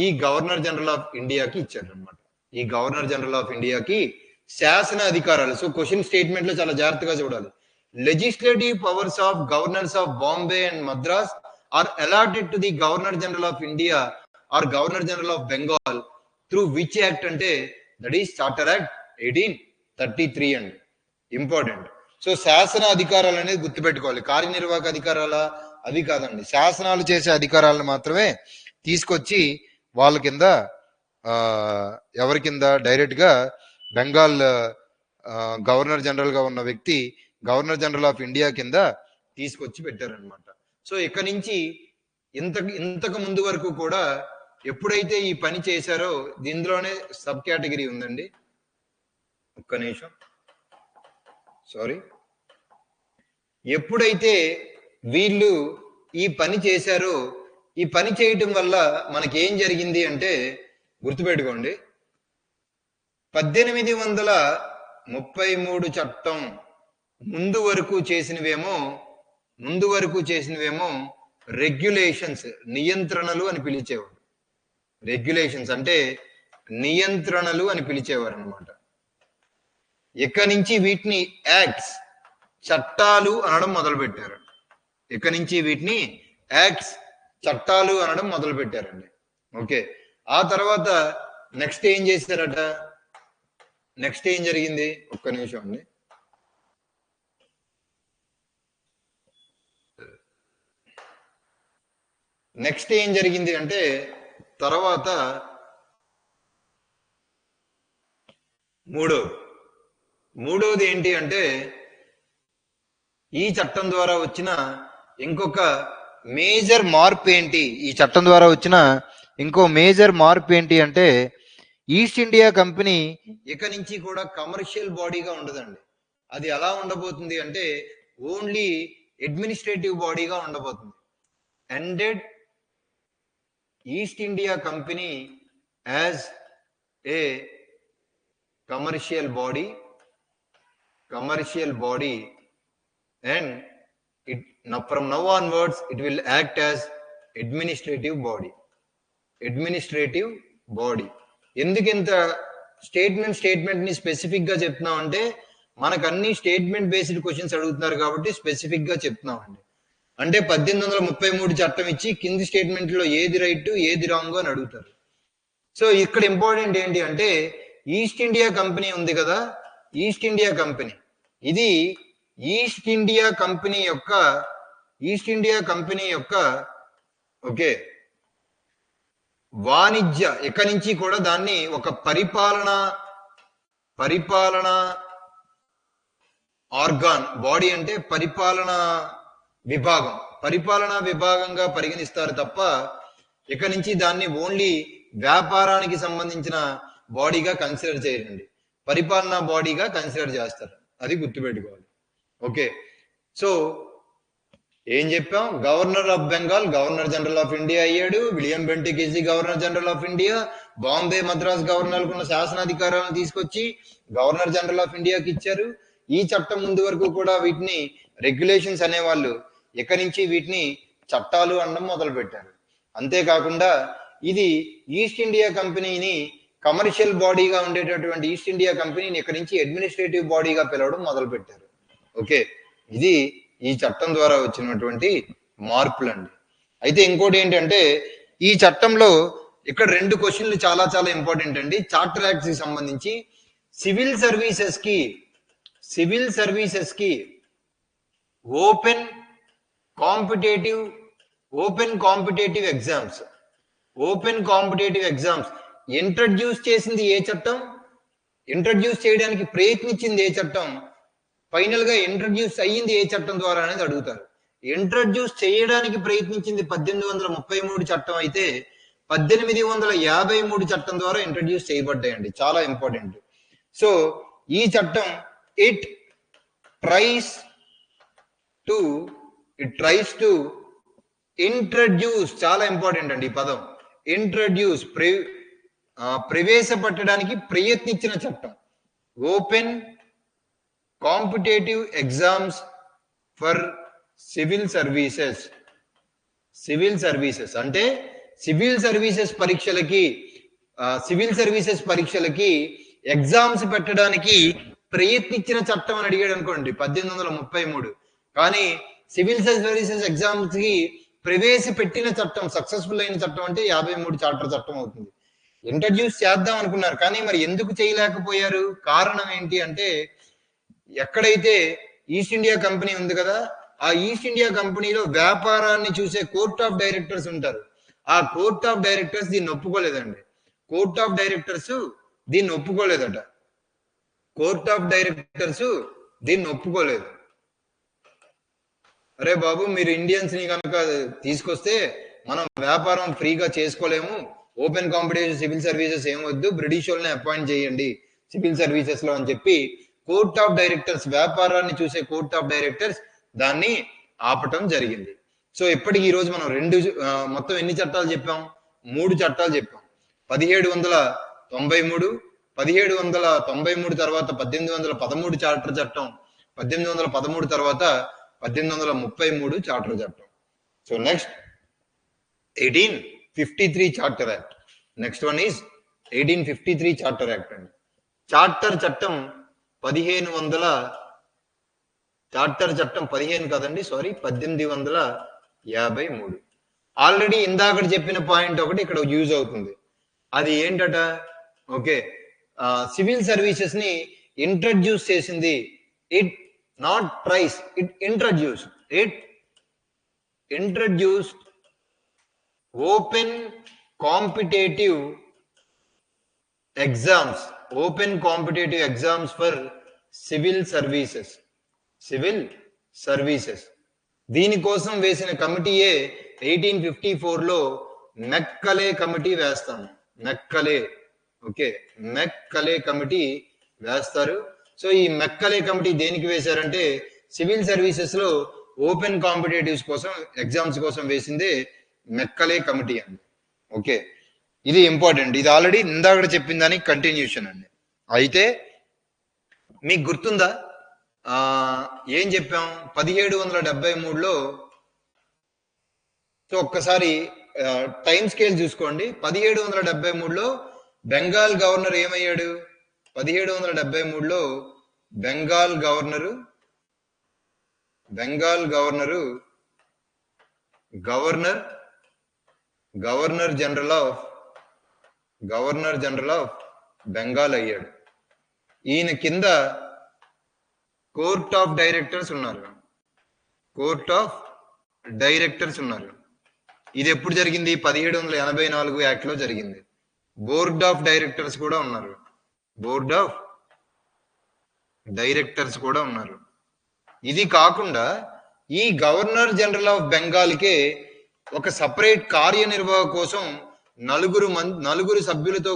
ఈ గవర్నర్ జనరల్ ఆఫ్ ఇండియాకి ఇచ్చారు అనమాట. ఈ గవర్నర్ జనరల్ ఆఫ్ ఇండియాకి శాసన అధికారాలు. సో క్వశ్చన్ స్టేట్మెంట్ లో చాలా జాగ్రత్తగా చూడాలి. Legislative powers of governors of Bombay and Madras are allotted to the governor general of India or governor general of Bengal through which act అంటే దట్ ఈస్ చార్టర్ యాక్ట్ 1833 అండి, important. So శాసన అధికారాలు అనేది గుర్తుపెట్టుకోవాలి, కార్యనిర్వాహక అధికారాల అవి కాదండి, శాసనాలు చేసే అధికారాలను మాత్రమే తీసుకొచ్చి వాళ్ళ కింద, ఎవరి కింద, డైరెక్ట్ గా బెంగాల్ గవర్నర్ జనరల్ గా ఉన్న వ్యక్తి గవర్నర్ జనరల్ ఆఫ్ ఇండియా కింద తీసుకొచ్చి పెట్టారనమాట. సో ఇక్కడ నుంచి ఇంతకు ముందు వరకు కూడా ఎప్పుడైతే ఈ పని చేశారో, దీనిలోనే సబ్ కేటగిరీ ఉందండి, ఒక్క నిమిషం, సారీ. ఎప్పుడైతే వీళ్ళు ఈ పని చేశారో, ఈ పని చేయటం వల్ల మనకి ఏం జరిగింది అంటే గుర్తుపెట్టుకోండి, 1833 చట్టం ముందు వరకు చేసినవేమో రెగ్యులేషన్స్, నియంత్రణలు అని పిలిచేవారు. రెగ్యులేషన్స్ అంటే నియంత్రణలు అని పిలిచేవారు అనమాట. ఇక్కడి నుంచి వీటిని యాక్ట్స్, చట్టాలు అనడం మొదలు పెట్టారు. ఇక్కడి నుంచి వీటిని యాక్ట్స్, చట్టాలు అనడం మొదలు పెట్టారండి. ఓకే, ఆ తర్వాత నెక్స్ట్ ఏం చేశారట, నెక్స్ట్ ఏం జరిగింది, ఒక్క నిమిషం అండి. నెక్స్ట్ ఏం జరిగింది అంటే, తర్వాత మూడోది ఏంటి అంటే, ఈ చట్టం ద్వారా వచ్చిన ఇంకొక మేజర్ మార్పు ఏంటి, ఈ చట్టం ద్వారా వచ్చిన ఇంకో మేజర్ మార్పు ఏంటి అంటే, ఈస్ట్ ఇండియా కంపెనీ ఇక నుంచి కూడా కమర్షియల్ బాడీగా ఉండదండి. అది ఎలా ఉండబోతుంది అంటే ఓన్లీ అడ్మినిస్ట్రేటివ్ బాడీగా ఉండబోతుంది. Ended east India company as a commercial body and it from now onwards it will act as administrative body. ఎందుకు ఇంత స్టేట్మెంట్ ని స్పెసిఫిక్ గా చెప్తున్నాం అంటే, మనకు అన్ని స్టేట్మెంట్ బేస్డ్ క్వశ్చన్స్ అడుగుతున్నారు కాబట్టి స్పెసిఫిక్ గా చెప్తున్నాం అండి. అంటే 1833 చట్టం ఇచ్చి కింది స్టేట్మెంట్ లో ఏది రైట్ ఏది రాంగ్ అని అడుగుతారు. సో ఇక్కడ ఇంపార్టెంట్ ఏంటి అంటే, ఈస్ట్ ఇండియా కంపెనీ ఉంది కదా, ఈస్ట్ ఇండియా కంపెనీ, ఇది ఈస్ట్ ఇండియా కంపెనీ యొక్క ఓకే వాణిజ్య, ఇక్కడి నుంచి కూడా దాన్ని ఒక పరిపాలన ఆర్గాన్, బాడీ అంటే పరిపాలనా విభాగంగా పరిగణిస్తారు తప్ప, ఇక్కడి నుంచి దాన్ని ఓన్లీ వ్యాపారానికి సంబంధించిన బాడీగా కన్సిడర్ చేయరండి, పరిపాలనా బాడీగా కన్సిడర్ చేస్తారు, అది గుర్తుపెట్టుకోవాలి. ఓకే, సో ఏం చెప్పాం, governor of Bengal governor general of India అయ్యాడు, William Bentinck is the governor general of India. Bombay Madras గవర్నర్లకు ఉన్న శాసనాధికారాలను తీసుకొచ్చి గవర్నర్ జనరల్ ఆఫ్ ఇండియాకి ఇచ్చారు. ఈ చట్టం ముందు వరకు కూడా వీటిని రెగ్యులేషన్స్ అనేవాళ్ళు, ఇక్కడి నుంచి వీటిని చట్టాలు అనడం మొదలు పెట్టారు. అంతేకాకుండా ఇది ఈస్ట్ ఇండియా కంపెనీని, కమర్షియల్ బాడీగా ఉండేటటువంటి ఈస్ట్ ఇండియా కంపెనీని ఇక్కడి నుంచి అడ్మినిస్ట్రేటివ్ బాడీగా పిలవడం మొదలు పెట్టారు. ఓకే, ఇది ఈ చట్టం ద్వారా వచ్చినటువంటి మార్పులు అండి. అయితే ఇంకోటి ఏంటంటే, ఈ చట్టంలో ఇక్కడ 2 క్వశ్చన్లు చాలా చాలా ఇంపార్టెంట్ అండి. చార్టర్ యాక్ట్స్ కి సంబంధించి సివిల్ సర్వీసెస్ కి ఓపెన్ కాంపిటేటివ్ ఎగ్జామ్స్ ఇంట్రడ్యూస్ చేసింది ఏ చట్టం, ఇంట్రడ్యూస్ చేయడానికి ప్రయత్నించింది ఏ చట్టం, ఫైనల్ గా ఇంట్రడ్యూస్ అయ్యింది ఏ చట్టం ద్వారా అనేది అడుగుతారు. ఇంట్రడ్యూస్ చేయడానికి ప్రయత్నించింది 1833 చట్టం అయితే 1853 చట్టం ద్వారా ఇంట్రడ్యూస్ చేయబడ్డాయండి. చాలా ఇంపార్టెంట్. సో ఈ చట్టం ఇట్ ట్రైస్ టు ఇంట్రడ్యూస్, చాలా ఇంపార్టెంట్ అండి ఈ పదం, ఇంట్రడ్యూస్ ప్రవేశపెట్టడానికి ప్రయత్నించిన చట్టం. Open competitive exams for civil services. Civil services అంటే సివిల్ సర్వీసెస్ పరీక్షలకి ఎగ్జామ్స్ పెట్టడానికి ప్రయత్నించిన చట్టం అని అడిగాడు అనుకోండి 1833. కానీ సివిల్ సర్వీసెస్ ఎగ్జామ్స్ కి ప్రవేశపెట్టిన చట్టం, సక్సెస్ఫుల్ అయిన చట్టం అంటే 53 చార్టర్ చట్టం అవుతుంది. ఇంట్రడ్యూస్ చేద్దాం అనుకున్నారు కానీ మరి ఎందుకు చేయలేకపోయారు? కారణం ఏంటి అంటే, ఎక్కడైతే ఈస్ట్ ఇండియా కంపెనీ ఉంది కదా, ఆ ఈస్ట్ ఇండియా కంపెనీలో వ్యాపారాన్ని చూసే కోర్ట్ ఆఫ్ డైరెక్టర్స్ ఉంటారు. ఆ కోర్ట్ ఆఫ్ డైరెక్టర్స్ దీన్ని ఒప్పుకోలేదండి. కోర్ట్ ఆఫ్ డైరెక్టర్స్ దీన్ని ఒప్పుకోలేదట. కోర్ట్ ఆఫ్ డైరెక్టర్స్ దీన్ని ఒప్పుకోలేదు. అరే బాబు, మీరు ఇండియన్స్ ని కనుక తీసుకొస్తే మనం వ్యాపారం ఫ్రీగా చేసుకోలేము, ఓపెన్ కాంపిటీషన్ సివిల్ సర్వీసెస్ ఏమొద్దు, బ్రిటిష్ వాళ్ళని అపాయింట్ చేయండి సివిల్ సర్వీసెస్ లో అని చెప్పి కోర్ట్ ఆఫ్ డైరెక్టర్స్, వ్యాపారాన్ని చూసే కోర్ట్ ఆఫ్ డైరెక్టర్స్ దాన్ని ఆపటం జరిగింది. సో ఇప్పటికి ఈ రోజు మనం మొత్తం ఎన్ని చట్టాలు చెప్పాం? 3 చట్టాలు చెప్పాం. 1793, 1793 తర్వాత 1813 చార్టర్ చట్టం, 1813 తర్వాత 1833 చార్టర్ చట్టం. So next 1853 charter act. Next one is 1853 charter act అండి. చార్టర్ చట్టం 1853. ఆల్రెడీ ఇందాక చెప్పిన పాయింట్ ఒకటి ఇక్కడ యూజ్ అవుతుంది. అది ఏంటట? ఓకే, సివిల్ సర్వీసెస్ ని ఇంట్రడ్యూస్ చేసింది. It not tries, it introduced open competitive exams for civil services. దీనికోసం వేసిన కమిటీయే 1854లో మెక్కలే కమిటీ వేస్తాము. మెక్కలే కమిటీ వేస్తారు. సో ఈ మెక్కలే కమిటీ దేనికి వేశారంటే, సివిల్ సర్వీసెస్ లో ఓపెన్ కాంపిటేటివ్స్ కోసం, ఎగ్జామ్స్ కోసం వేసిందే మెక్కలే కమిటీ అండి. ఓకే, ఇది ఇంపార్టెంట్. ఇది ఆల్రెడీ ఇందాక చెప్పిన దానికి కంటిన్యూషన్ అండి. అయితే మీకు గుర్తుందా ఏం చెప్పాం? 1773లో, సో ఒక్కసారి టైం స్కేల్ చూసుకోండి. 1773లో బెంగాల్ గవర్నర్ ఏమయ్యాడు? 1773లో Bengal governor general of Bengal అయ్యాడు. ఈయన కింద కోర్ట్ ఆఫ్ డైరెక్టర్స్ ఉన్నారు. ఇది ఎప్పుడు జరిగింది? 1784 యాక్ట్ లో జరిగింది. బోర్డ్ ఆఫ్ డైరెక్టర్స్ కూడా ఉన్నారు. ఇది కాకుండా ఈ గవర్నర్ జనరల్ ఆఫ్ బెంగాల్ కే ఒక సపరేట్ కార్యనిర్వాహక కోసం నలుగురు సభ్యులతో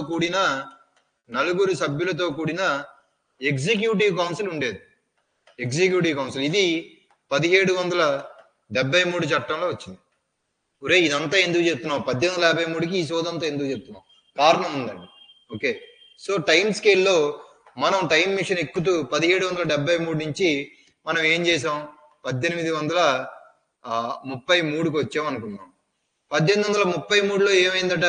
కూడిన ఎగ్జిక్యూటివ్ కౌన్సిల్ ఉండేది. ఇది 1773 చట్టంలో వచ్చింది. ఒరే, ఇదంతా ఎందుకు చెప్తున్నావు? 1853కి ఈ సోదంతా ఎందుకు చెప్తున్నావు? కారణం ఉందండి. ఓకే, సో టైం స్కేల్లో మనం టైం మిషన్ ఎక్కుతూ 1773 నుంచి మనం ఏం చేసాం? 1833కి వచ్చాం అనుకున్నాం. 1833లో ఏమైందట?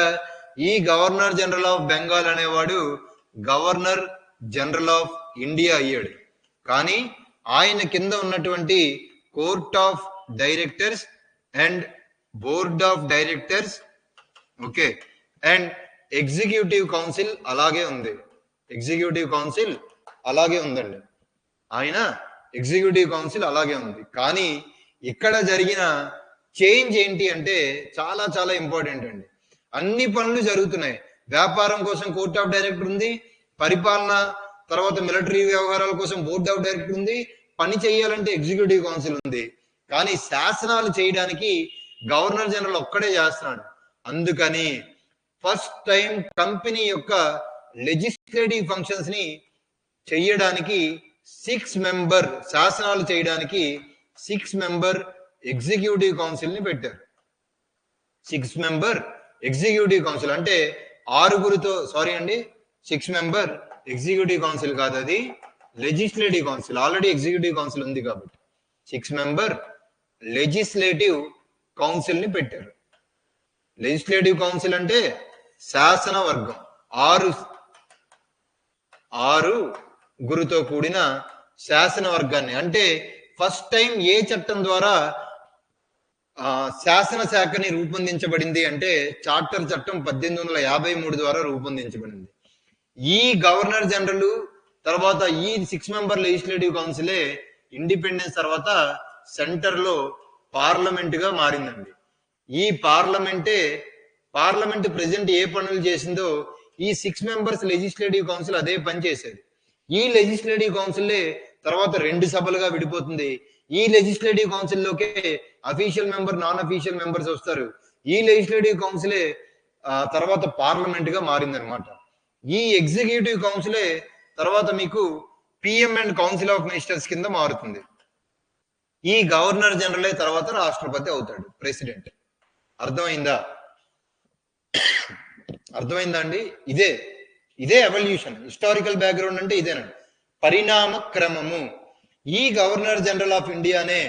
ఈ గవర్నర్ జనరల్ ఆఫ్ బెంగాల్ అనేవాడు గవర్నర్ జనరల్ ఆఫ్ ఇండియా అయ్యాడు. కానీ ఆయన కింద ఉన్నటువంటి court of directors and board of directors, okay, and executive council అలాగే ఉంది. ఆయన ఎగ్జిక్యూటివ్ కౌన్సిల్ అలాగే ఉంది. కానీ ఇక్కడ జరిగిన చేంజ్ ఏంటి అంటే చాలా చాలా ఇంపార్టెంట్ అండి. అన్ని పనులు జరుగుతున్నాయి. వ్యాపారం కోసం కోర్ట్ ఆఫ్ డైరెక్టర్ ఉంది, పరిపాలన తర్వాత మిలిటరీ వ్యవహారాల కోసం బోర్డ్ ఆఫ్ డైరెక్టర్ ఉంది, పని చేయాలంటే ఎగ్జిక్యూటివ్ కౌన్సిల్ ఉంది, కానీ శాసనాలు చేయడానికి గవర్నర్ జనరల్ ఒక్కడే చేస్తున్నాడు. అందుకని ఫస్ట్ టైం కంపెనీ యొక్క లెజిస్లేటివ్ ఫంక్షన్స్ ని చెయ్యడానికి 6 మెంబర్ శాసనాలు చేయడానికి 6 మెంబర్ ఎగ్జిక్యూటివ్ కౌన్సిల్ ని పెట్టారు. 6 మెంబర్ ఎగ్జిక్యూటివ్ కౌన్సిల్ అంటే 6 మెంబర్ ఎగ్జిక్యూటివ్ కౌన్సిల్ కాదు, అది legislative council. Already executive council ఉంది కాబట్టి 6 మెంబర్ లెజిస్లేటివ్ కౌన్సిల్ ని పెట్టారు. లెజిస్లేటివ్ కౌన్సిల్ అంటే శాసన వర్గం, 6 గురుతో కూడిన శాసన వర్గాన్ని. అంటే ఫస్ట్ టైం ఏ చట్టం ద్వారా శాసన శాఖని రూపొందించబడింది అంటే చార్టర్ చట్టం 1853 ద్వారా రూపొందించబడింది. ఈ గవర్నర్ జనరల్ తర్వాత ఈ 6 మెంబర్ లెజిస్లేటివ్ కౌన్సిలే ఇండిపెండెన్స్ తర్వాత సెంటర్ లో పార్లమెంట్ గా మారిందండి. ఈ పార్లమెంట్ ప్రెసిడెంట్ ఏ పనులు చేసిందో ఈ 6 మెంబర్స్ లెజిస్లేటివ్ కౌన్సిల్ అదే పని చేసేది. ఈ లెజిస్లేటివ్ కౌన్సిలే తర్వాత 2 సభలుగా విడిపోతుంది. ఈ లెజిస్లేటివ్ కౌన్సిల్ లోకే official member, non official members వస్తారు. ఈ లెజిస్లేటివ్ కౌన్సిలే తర్వాత పార్లమెంట్ గా మారిందనమాట. ఈ ఎగ్జిక్యూటివ్ కౌన్సిలే తర్వాత మీకు PM and council of ministers కింద మారుతుంది. ఈ గవర్నర్ జనరలే తర్వాత రాష్ట్రపతి అవుతాడు, ప్రెసిడెంట్. అర్థమైందా అండి? ఇదే ఎవల్యూషన్. హిస్టారికల్ బ్యాక్గ్రౌండ్ అంటే ఇదేనండి, పరిణామ క్రమము. ఈ గవర్నర్ జనరల్ ఆఫ్ ఇండియానే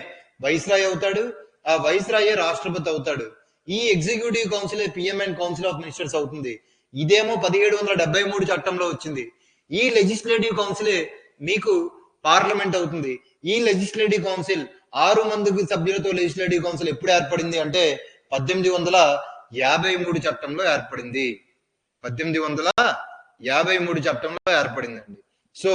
వైస్రాయ్ అవుతాడు, ఆ వైస్రాయే రాష్ట్రపతి అవుతాడు. ఈ executive council PM and council of ministers అవుతుంది. ఇదేమో 1773 చట్టంలో వచ్చింది. ఈ లెజిస్లేటివ్ కౌన్సిలే మీకు పార్లమెంట్ అవుతుంది. ఈ లెజిస్లేటివ్ కౌన్సిల్ 6 మంది సభ్యులతో లెజిస్లేటివ్ కౌన్సిల్ ఎప్పుడు ఏర్పడింది అంటే 1853 చట్టంలో ఏర్పడింది. 1853 చట్టంలో ఏర్పడిందండి. సో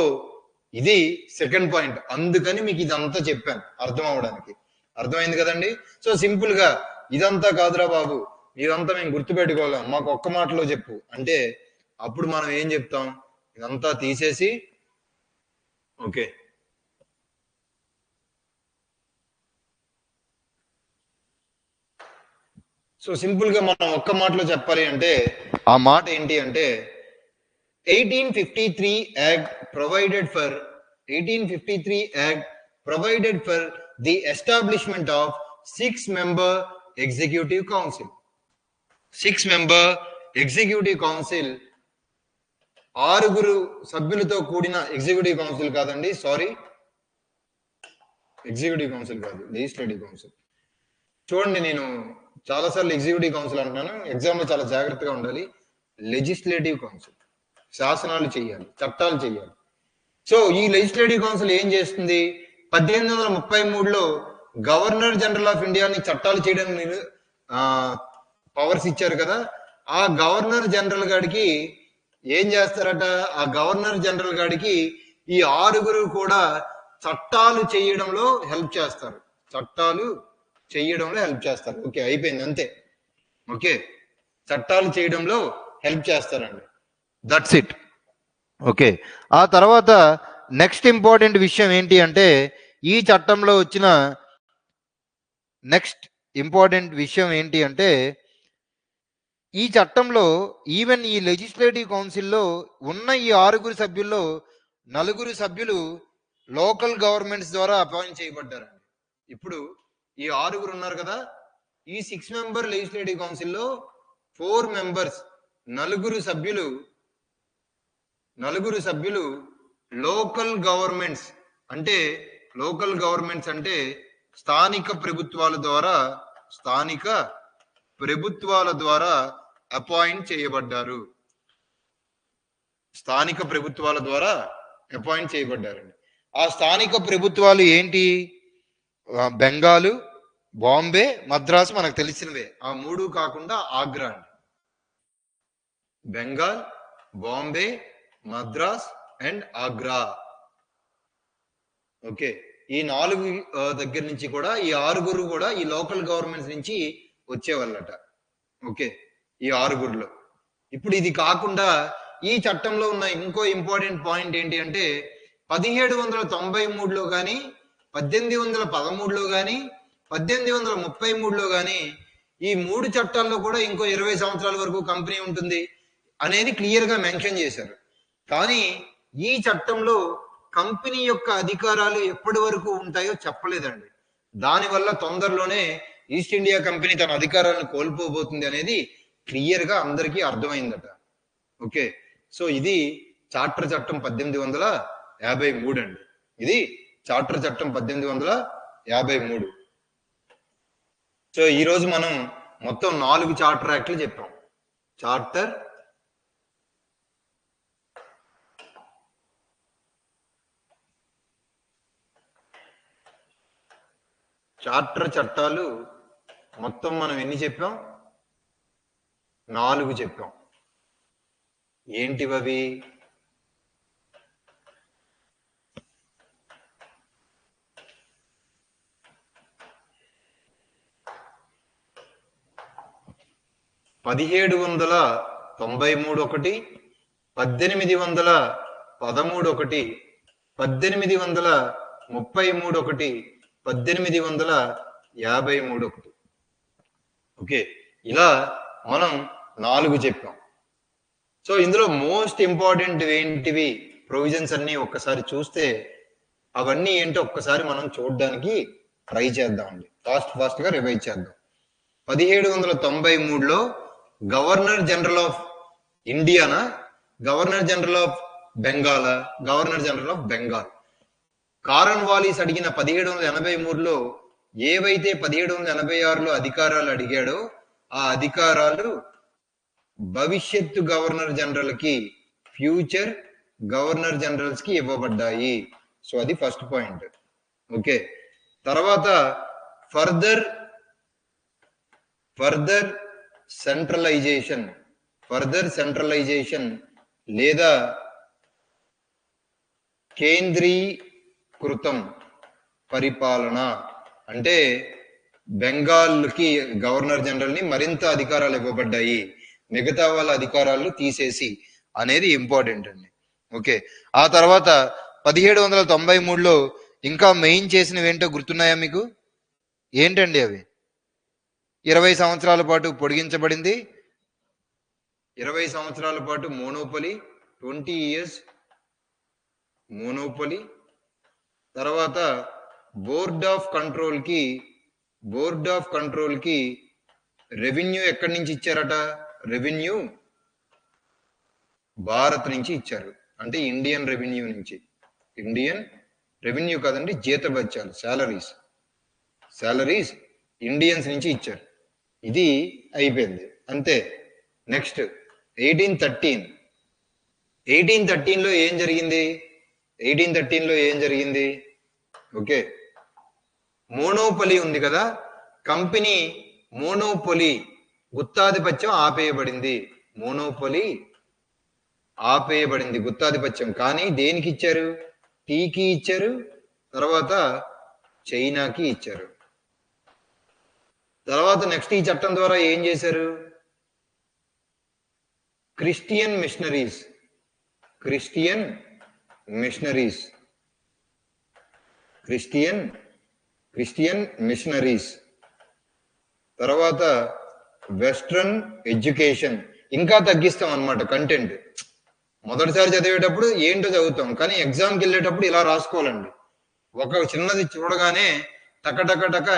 ఇది సెకండ్ పాయింట్. అందుకని మీకు ఇదంతా చెప్పాను అర్థం అవడానికి. అర్థమైంది కదండి? సో సింపుల్ గా ఇదంతా కాదురా బాబు, ఇదంతా మేము గుర్తుపెట్టుకోలేం, మాకు ఒక్క మాటలో చెప్పు అంటే అప్పుడు మనం ఏం చెప్తాం? ఇదంతా తీసేసి ఓకే సో సింపుల్ గా మనం ఒక్క మాటలో చెప్పాలి అంటే ఆ మాట ఏంటి అంటే 1853 act provided for the establishment of 6 member executive council. 6 member executive council 6 సభ్యులతో కూడిన ఎగ్జిక్యూటివ్ కౌన్సిల్ కాదండి, సారీ, ఎగ్జిక్యూటివ్ కౌన్సిల్ కాదు, లెజిస్లేటివ్ కౌన్సిల్. చూడండి, నేను చాలాసార్లు ఎగ్జిక్యూటివ్ కౌన్సిల్ అంటున్నాను, ఎగ్జామ్ లో చాలా జాగ్రత్తగా ఉండాలి. లెజిస్లేటివ్ కౌన్సిల్ శాసనాలు చేయాలి, చట్టాలు చేయాలి. సో ఈ లెజిస్లేటివ్ కౌన్సిల్ ఏం చేస్తుంది? 1833లో గవర్నర్ జనరల్ ఆఫ్ ఇండియాని చట్టాలు చేయడానికి పవర్స్ ఇచ్చారు కదా. ఆ గవర్నర్ జనరల్ గారికి ఏం చేస్తారట? ఆ గవర్నర్ జనరల్ గారికి ఈ 6 కూడా చట్టాలు చేయడంలో హెల్ప్ చేస్తారు. ఓకే, అయిపోయింది, అంతే. ఓకే, చట్టాలు చేయడంలో హెల్ప్ చేస్తారండి. That's it. ఓకే, ఆ తర్వాత నెక్స్ట్ ఇంపార్టెంట్ విషయం ఏంటి అంటే ఈ చట్టంలో వచ్చిన నెక్స్ట్ ఇంపార్టెంట్ విషయం ఏంటి అంటే ఈ చట్టంలో ఈవెన్ ఈ లెజిస్లేటివ్ కౌన్సిల్లో ఉన్న ఈ 6 సభ్యుల్లో 4 సభ్యులు లోకల్ గవర్నమెంట్స్ ద్వారా అపాయింట్ చేయబడ్డారండి. ఇప్పుడు ఈ 6 ఉన్నారు కదా, ఈ 6 మెంబర్ లెజిస్లేటివ్ కౌన్సిల్లో 4 మెంబర్స్ 4 సభ్యులు లోకల్ గవర్నమెంట్స్ అంటే స్థానిక ప్రభుత్వాల ద్వారా అపాయింట్ చేయబడ్డారు. ఆ స్థానిక ప్రభుత్వాలు ఏంటి? బెంగాలు, బాంబే, మద్రాసు మనకు తెలిసినవే. ఆ 3 కాకుండా ఆగ్రా అండి. బెంగాల్, బాంబే, మద్రాస్ అండ్ ఆగ్రా. ఓకే, ఈ 4 దగ్గర నుంచి కూడా ఈ 6 కూడా ఈ లోకల్ గవర్నమెంట్స్ నుంచి వచ్చేవాళ్ళట. ఓకే, ఈ 6లో ఇప్పుడు ఇది కాకుండా ఈ చట్టంలో ఉన్న ఇంకో ఇంపార్టెంట్ పాయింట్ ఏంటి అంటే 1793లో కానీ 1813లో కానీ 1833లో కానీ ఈ 3 చట్టాల్లో కూడా ఇంకో 20 సంవత్సరాల వరకు కంపెనీ ఉంటుంది అనేది క్లియర్ గా మెన్షన్ చేశారు. కానీ ఈ చట్టంలో కంపెనీ యొక్క అధికారాలు ఎప్పటి వరకు ఉంటాయో చెప్పలేదండి. దానివల్ల తొందరలోనే ఈస్ట్ ఇండియా కంపెనీ తన అధికారాలను కోల్పోబోతుంది అనేది క్లియర్ గా అందరికీ అర్థమైందట. ఓకే, సో ఇది చార్టర్ చట్టం 1853 అండి. ఇది చార్టర్ చట్టం 1853. సో ఈ రోజు మనం మొత్తం 4 చార్టర్ యాక్ట్లు చెప్పాం. చార్టర్ చట్టాలు మొత్తం మనం ఎన్ని చెప్పాం? 4 చెప్పాం. ఏంటివవి? పదిహేడు 1793 ఒకటి, 1813 ఒకటి, 1833 ఒకటి, 1853 ఒకటి. ఓకే, ఇలా మనం 4 చెప్పాం. సో ఇందులో మోస్ట్ ఇంపార్టెంట్ ఏంటివి ప్రొవిజన్స్ అన్ని ఒక్కసారి చూస్తే అవన్నీ ఏంటో ఒక్కసారి మనం చూడడానికి ట్రై చేద్దామండి. ఫాస్ట్ గా రివైజ్ చేద్దాం. 1793లో గవర్నర్ జనరల్ ఆఫ్ ఇండియానా, governor general of Bengal, governor general of Bengal. Cornwallis అడిగిన 1783లో ఏవైతే 1786లో అధికారాలు అడిగాడో ఆ అధికారాలు భవిష్యత్తు గవర్నర్ జనరల్ కి, ఫ్యూచర్ గవర్నర్ జనరల్స్ కి ఇవ్వబడ్డాయి. సో అది ఫస్ట్ పాయింట్. ఓకే, తర్వాత ఫర్దర్ సెంట్రలైజేషన్ లేదా కేంద్రీకృతం పరిపాలన అంటే బెంగాల్కి గవర్నర్ జనరల్ ని మరింత అధికారాలు ఇవ్వబడ్డాయి, మిగతా వాళ్ళ అధికారాలు తీసేసి అనేది ఇంపార్టెంట్ అండి. ఓకే, ఆ తర్వాత 1793లో ఇంకా మెయిన్ చేసినవి ఏంటో గుర్తున్నాయా మీకు? ఏంటండి అవి? 20 సంవత్సరాల పాటు పొడిగించబడింది, 20 సంవత్సరాల పాటు మోనోపలి, 20 years మోనోపలి. తర్వాత బోర్డ్ ఆఫ్ కంట్రోల్ కి రెవెన్యూ ఎక్కడి నుంచి ఇచ్చారట? రెవెన్యూ భారత్ నుంచి ఇచ్చారు, అంటే ఇండియన్ రెవెన్యూ నుంచి. ఇండియన్ రెవెన్యూ కాదండి, జీతభత్యాలు, శాలరీస్ ఇండియన్స్ నుంచి ఇచ్చారు. ఇది అయిపోయింది అంతే. నెక్స్ట్ 1813లో ఏం జరిగింది? 1813లో ఏం జరిగింది? ఓకే, మోనోపలి ఉంది కదా, కంపెనీ మోనోపలి గుత్తాధిపత్యం ఆపేయబడింది. మోనోపలి ఆపేయబడింది, గుత్తాధిపత్యం. కానీ దేనికి ఇచ్చారు? టీకి ఇచ్చారు, తర్వాత చైనాకి ఇచ్చారు. తర్వాత నెక్స్ట్ ఈ చట్టం ద్వారా ఏం చేశారు? క్రిస్టియన్ మిషనరీస్, తర్వాత వెస్ట్రన్ ఎడ్యుకేషన్. ఇంకా తగ్గిస్తాం అన్నమాట కంటెంట్. మొదటిసారి చదివేటప్పుడు ఏంటో చదువుతాం, కానీ ఎగ్జామ్కి వెళ్ళేటప్పుడు ఇలా రాసుకోవాలండి. ఒక చిన్నది చూడగానే టక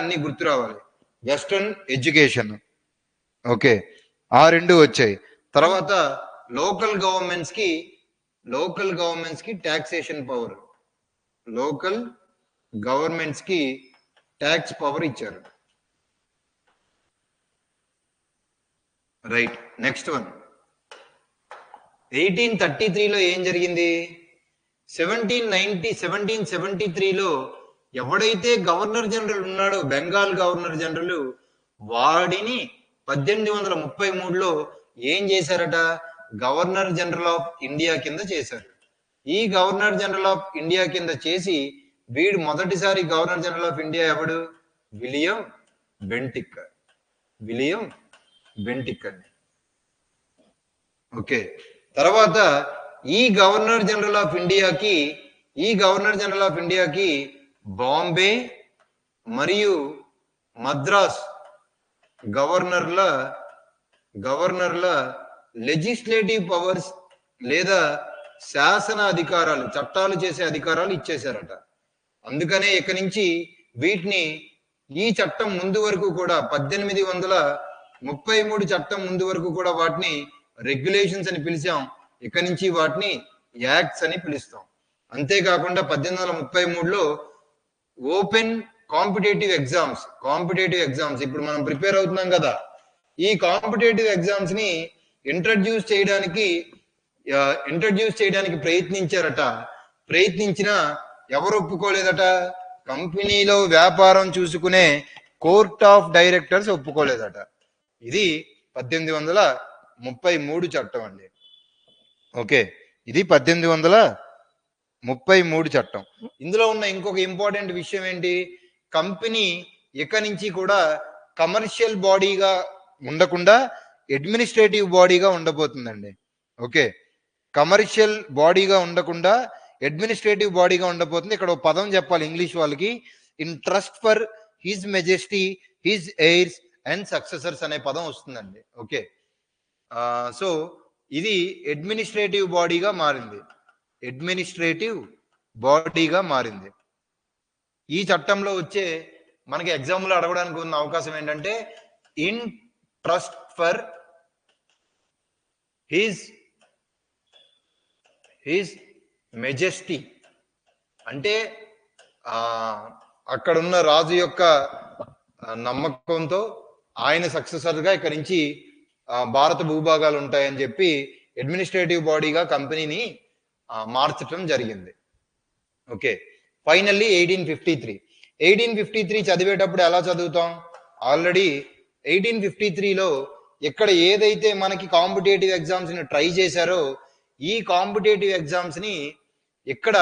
అన్ని గుర్తు రావాలి. Western education. ఓకే, ఆ 2 వచ్చాయి. తర్వాత లోకల్ గవర్నమెంట్స్ కి టాక్సేషన్ పవర్, లోకల్ గవర్నమెంట్స్ కి ట్యాక్స్ పవర్ ఇచ్చారు. రైట్, నెక్స్ట్ వన్ 1833లో ఏం జరిగింది? 1773లో ఎవడైతే గవర్నర్ జనరల్ ఉన్నాడో, బెంగాల్ గవర్నర్ జనరల్, వాడిని 1833లో ఏం చేశారట? గవర్నర్ జనరల్ ఆఫ్ ఇండియా కింద చేశారు. ఈ గవర్నర్ జనరల్ ఆఫ్ ఇండియా కింద చేసి వీడు మొదటిసారి గవర్నర్ జనరల్ ఆఫ్ ఇండియా ఎవడు? విలియం బెంటిక్ అండి. ఓకే, తర్వాత ఈ గవర్నర్ జనరల్ ఆఫ్ ఇండియాకి బాంబే మరియు మద్రాస్ గవర్నర్ల లెజిస్లేటివ్ పవర్స్ లేదా శాసన అధికారాలు, చట్టాలు చేసే అధికారాలు ఇచ్చేశారట. అందుకనే ఇక నుంచి వీటిని, ఈ చట్టం ముందు వరకు కూడా 1833 చట్టం ముందు వరకు కూడా వాటిని రెగ్యులేషన్స్ అని పిలిచాం. ఇక నుంచి వాటిని యాక్ట్స్ అని పిలుస్తాం. అంతేకాకుండా 1833లో ఓపెన్ కాంపిటేటివ్ ఎగ్జామ్స్ ఇప్పుడు మనం ప్రిపేర్ అవుతున్నాం కదా, ఈ కాంపిటేటివ్ ఎగ్జామ్స్ ని ఇంట్రడ్యూస్ చేయడానికి ప్రయత్నించినా ఎవరు ఒప్పుకోలేదట? కంపెనీలో వ్యాపారం చూసుకునే కోర్ట్ ఆఫ్ డైరెక్టర్స్ ఒప్పుకోలేదట. ఇది 1833 చట్టం అండి. ఓకే, ఇది 1833 చట్టం. ఇందులో ఉన్న ఇంకొక ఇంపార్టెంట్ విషయం ఏంటి? కంపెనీ ఇక నుంచి కూడా కమర్షియల్ బాడీగా ఉండకుండా అడ్మినిస్ట్రేటివ్ బాడీగా ఉండబోతుందండి. ఓకే, కమర్షియల్ బాడీగా ఉండకుండా అడ్మినిస్ట్రేటివ్ బాడీగా ఉండబోతుంది. ఇక్కడ ఒక పదం చెప్పాలి ఇంగ్లీష్ వాళ్ళకి, in trust for his majesty, his heirs and successors అనే పదం వస్తుందండి. ఓకే, సో ఇది అడ్మినిస్ట్రేటివ్ బాడీగా మారింది. ఈ చట్టంలో వచ్చే మనకి ఎగ్జామ్లో అడగడానికి ఉన్న అవకాశం ఏంటంటే, in trust for his majesty అంటే అక్కడున్న రాజు యొక్క నమ్మకంతో ఆయన సక్సెసర్ గా ఇక్కడి నుంచి భారత భూభాగాలు ఉంటాయని చెప్పి అడ్మినిస్ట్రేటివ్ బాడీగా కంపెనీని మార్చడం జరిగింది. ఓకే, ఫైనల్లీ 1853 చదివేటప్పుడు ఎలా చదువుతాం? ఆల్రెడీ 1853లో ఇక్కడ ఏదైతే మనకి కాంపిటేటివ్ ఎగ్జామ్స్ ని ట్రై చేశారో, ఈ కాంపిటేటివ్ ఎగ్జామ్స్ ని ఇక్కడ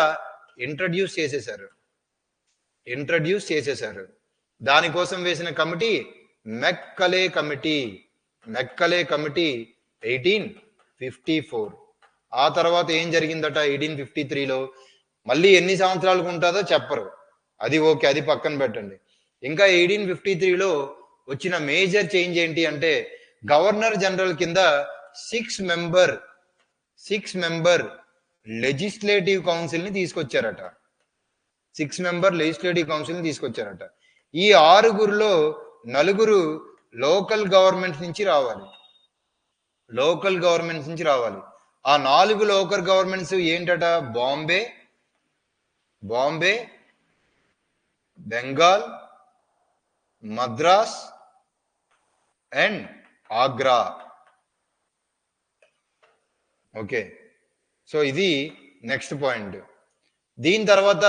ఇంట్రడ్యూస్ చేసేశారు. దానికోసం వేసిన కమిటీ మెక్కలే కమిటీ 1854. ఆ తర్వాత ఏం జరిగిందట 1853లో? మళ్ళీ ఎన్ని సంవత్సరాలకు ఉంటుందో చెప్పరు, అది ఓకే, అది పక్కన పెట్టండి. ఇంకా 1853లో వచ్చిన మేజర్ చేంజ్ ఏంటి అంటే, గవర్నర్ జనరల్ కింద 6 మెంబర్ లెజిస్లేటివ్ కౌన్సిల్ ని తీసుకొచ్చారట. 6 మెంబర్ లెజిస్లేటివ్ కౌన్సిల్ ని తీసుకొచ్చారట. ఈ 6గురిలో 4 లోకల్ గవర్నమెంట్స్ నుంచి రావాలి. ఆ 4 లోకల్ గవర్నమెంట్స్ ఏంటట? Bombay, Bengal, Madras and Agra. Okay, so ఇది నెక్స్ట్ పాయింట్. దీని తర్వాత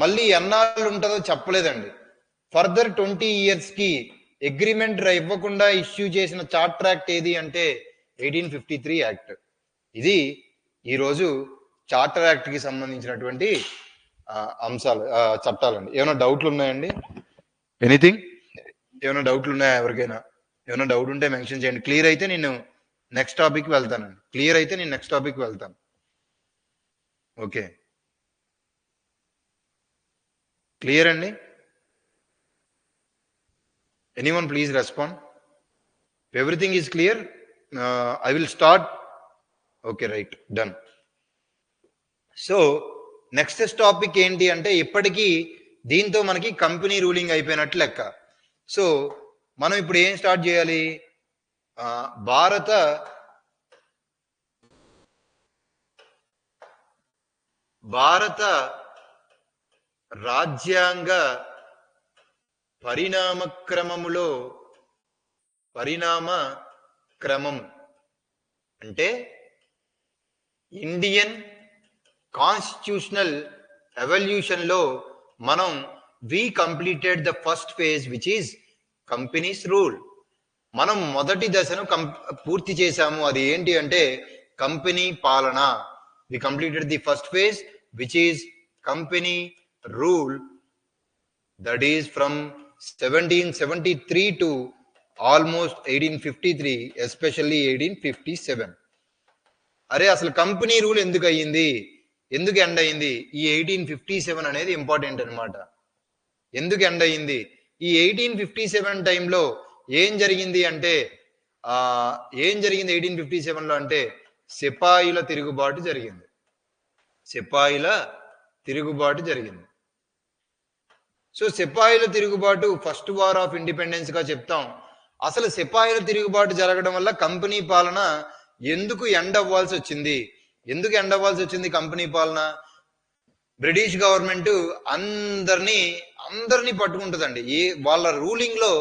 మళ్ళీ ఎన్నాళ్ళు ఉంటుందో చెప్పలేదండి. ఫర్దర్ 20 years కి అగ్రిమెంట్ ఇవ్వకుండా ఇష్యూ చేసిన చార్టర్ యాక్ట్ ఏది అంటే 1853 యాక్ట్. ఇది ఈరోజు చార్టర్ యాక్ట్ కి సంబంధించినటువంటి అంశాలు, చట్టాలండి. ఏమైనా డౌట్లు ఉన్నాయండి? ఏమైనా డౌట్లు ఉన్నాయా ఎవరికైనా? ఏమైనా డౌట్ ఉంటే మెన్షన్ చేయండి. క్లియర్ అయితే నేను నెక్స్ట్ టాపిక్ వెళ్తాను. ఓకే, క్లియర్ అండి? Anyone please respond. Everything is clear? I will start. Okay, right, done. So next topic ఏంటి అంటే, ఇప్పటికీ దీంతో మనకి కంపెనీ రూలింగ్ అయిపోయినట్టు లెక్క. సో మనం ఇప్పుడు ఏం స్టార్ట్ చేయాలి? భారత రాజ్యాంగ పరిణామ క్రమం అంటే ఇండియన్ కాన్స్టిట్యూషనల్ ఎవల్యూషన్ లో మనం we completed the first phase which is company's rule. మనం మొదటి దశను పూర్తి చేశాము. అది ఏంటి అంటే కంపెనీ పాలన. We completed the first phase which is company rule. That is from 1773 to almost 1853, especially 1857. అరే అసలు కంపెనీ రూల్ ఎందుకు ఎండ్ అయింది? ఈ 1857 అనేది ఇంపార్టెంట్ అనమాట. ఎందుకు ఎండ్ అయింది? ఈ 1857 టైంలో ఏం జరిగింది అంటే ఏం జరిగింది 1857లో అంటే సిపాయిల తిరుగుబాటు జరిగింది. సిపాయిల తిరుగుబాటు జరిగింది. సో సిపాయిల తిరుగుబాటు ఫస్ట్ వార్ ఆఫ్ ఇండిపెండెన్స్ గా చెప్తాం. అసలు సిపాయిల తిరుగుబాటు జరగడం వల్ల కంపెనీ పాలన ఎందుకు ఎండ్ అవ్వాల్సి వచ్చింది? ఎందుకు ఎండ్ అవ్వాల్సి వచ్చింది కంపెనీ పాలన? బ్రిటిష్ గవర్నమెంట్ అందరినీ పట్టుకుంటుందండి. వాళ్ళ రూలింగ్ లో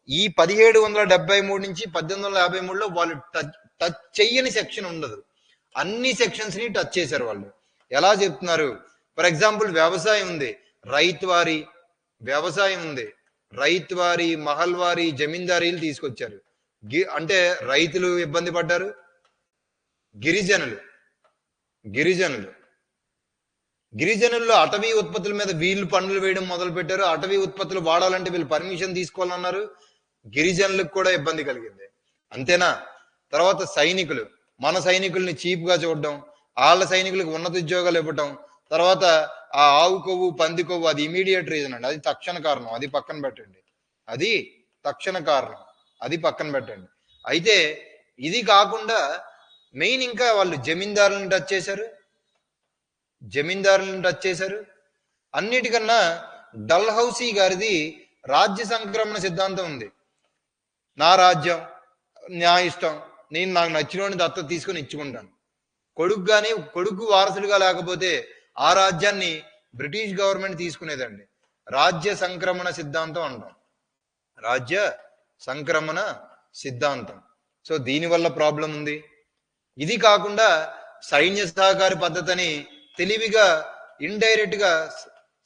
ఈ 1773 నుంచి 1853లో వాళ్ళు టచ్ చెయ్యని సెక్షన్ ఉండదు. అన్ని సెక్షన్స్ ని టచ్ చేశారు వాళ్ళు. ఎలా చెప్తున్నారు? ఫర్ ఎగ్జాంపుల్ వ్యవసాయం ఉంది, రైతువారి వ్యవసాయం ఉంది, రైతువారి, మహల్వారి, జమీందారీలు తీసుకొచ్చారు. అంటే రైతులు ఇబ్బంది పడ్డారు, గిరిజనుల్లో అటవీ ఉత్పత్తుల మీద వీళ్ళు పన్నులు వేయడం మొదలు పెట్టారు. అటవీ ఉత్పత్తులు వాడాలంటే వీళ్ళు పర్మిషన్ తీసుకోవాలన్నారు. గిరిజనులకు కూడా ఇబ్బంది కలిగింది. అంతేనా? తర్వాత సైనికులు, మన సైనికుల్ని చీప్ గా చూడడం, వాళ్ళ సైనికులకు ఉన్నత ఉద్యోగాలు ఇవ్వటం, తర్వాత ఆ ఆవు కొవ్వు, పంది కొవ్వు, అది ఇమీడియట్ రీజన్ అండి, అది తక్షణ కారణం, అది పక్కన పెట్టండి. అది తక్షణ కారణం, అది పక్కన పెట్టండి. అయితే ఇది కాకుండా మెయిన్ ఇంకా వాళ్ళు జమీందారులను టచ్ చేశారు. అన్నిటికన్నా డల్హౌసీ గారిది రాజ్య సంక్రమణ సిద్ధాంతం ఉంది. నా రాజ్యం, నా ఇష్టం, నేను నాకు నచ్చినోడిని దత్తత తీసుకొని ఇచ్చుకుంటాను. కొడుకు వారసులుగా లేకపోతే ఆ రాజ్యాన్ని బ్రిటిష్ గవర్నమెంట్ తీసుకునేదండి. రాజ్య సంక్రమణ సిద్ధాంతం అంటాం, రాజ్య సంక్రమణ సిద్ధాంతం. సో దీనివల్ల ప్రాబ్లం ఉంది. ఇది కాకుండా సైన్య సహకార పద్ధతిని తెలివిగా ఇండైరెక్ట్ గా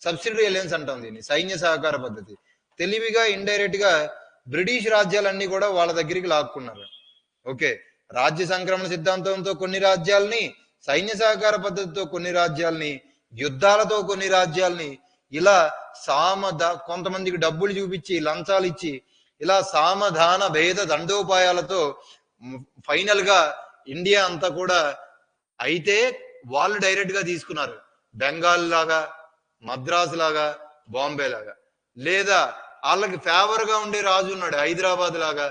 సబ్సిడరీ అలయన్స్ అంటాం దీన్ని, సైన్య సహకార పద్ధతి. తెలివిగా ఇండైరెక్ట్ గా బ్రిటిష్ రాజ్యాలన్నీ కూడా వాళ్ళ దగ్గరికి లాక్కున్నారు. ఓకే, రాజ్య సంక్రమణ సిద్ధాంతంతో కొన్ని రాజ్యాలని, సైన్య సహకార పద్ధతితో కొన్ని రాజ్యాలని, యుద్ధాలతో కొన్ని రాజ్యాలని, ఇలా కొంతమందికి డబ్బులు చూపించి లంచాలు ఇచ్చి ఇలా సామధాన భేద దండోపాయాలతో ఫైనల్ గా ఇండియా అంతా కూడా అయితే వాళ్ళు డైరెక్ట్ గా తీసుకున్నారు. బెంగాల్ లాగా, మద్రాసు లాగా, బాంబే లాగా. లేదా వాళ్ళకి ఫేవర్ గా ఉండే రాజు ఉన్నాడు, హైదరాబాద్ లాగా,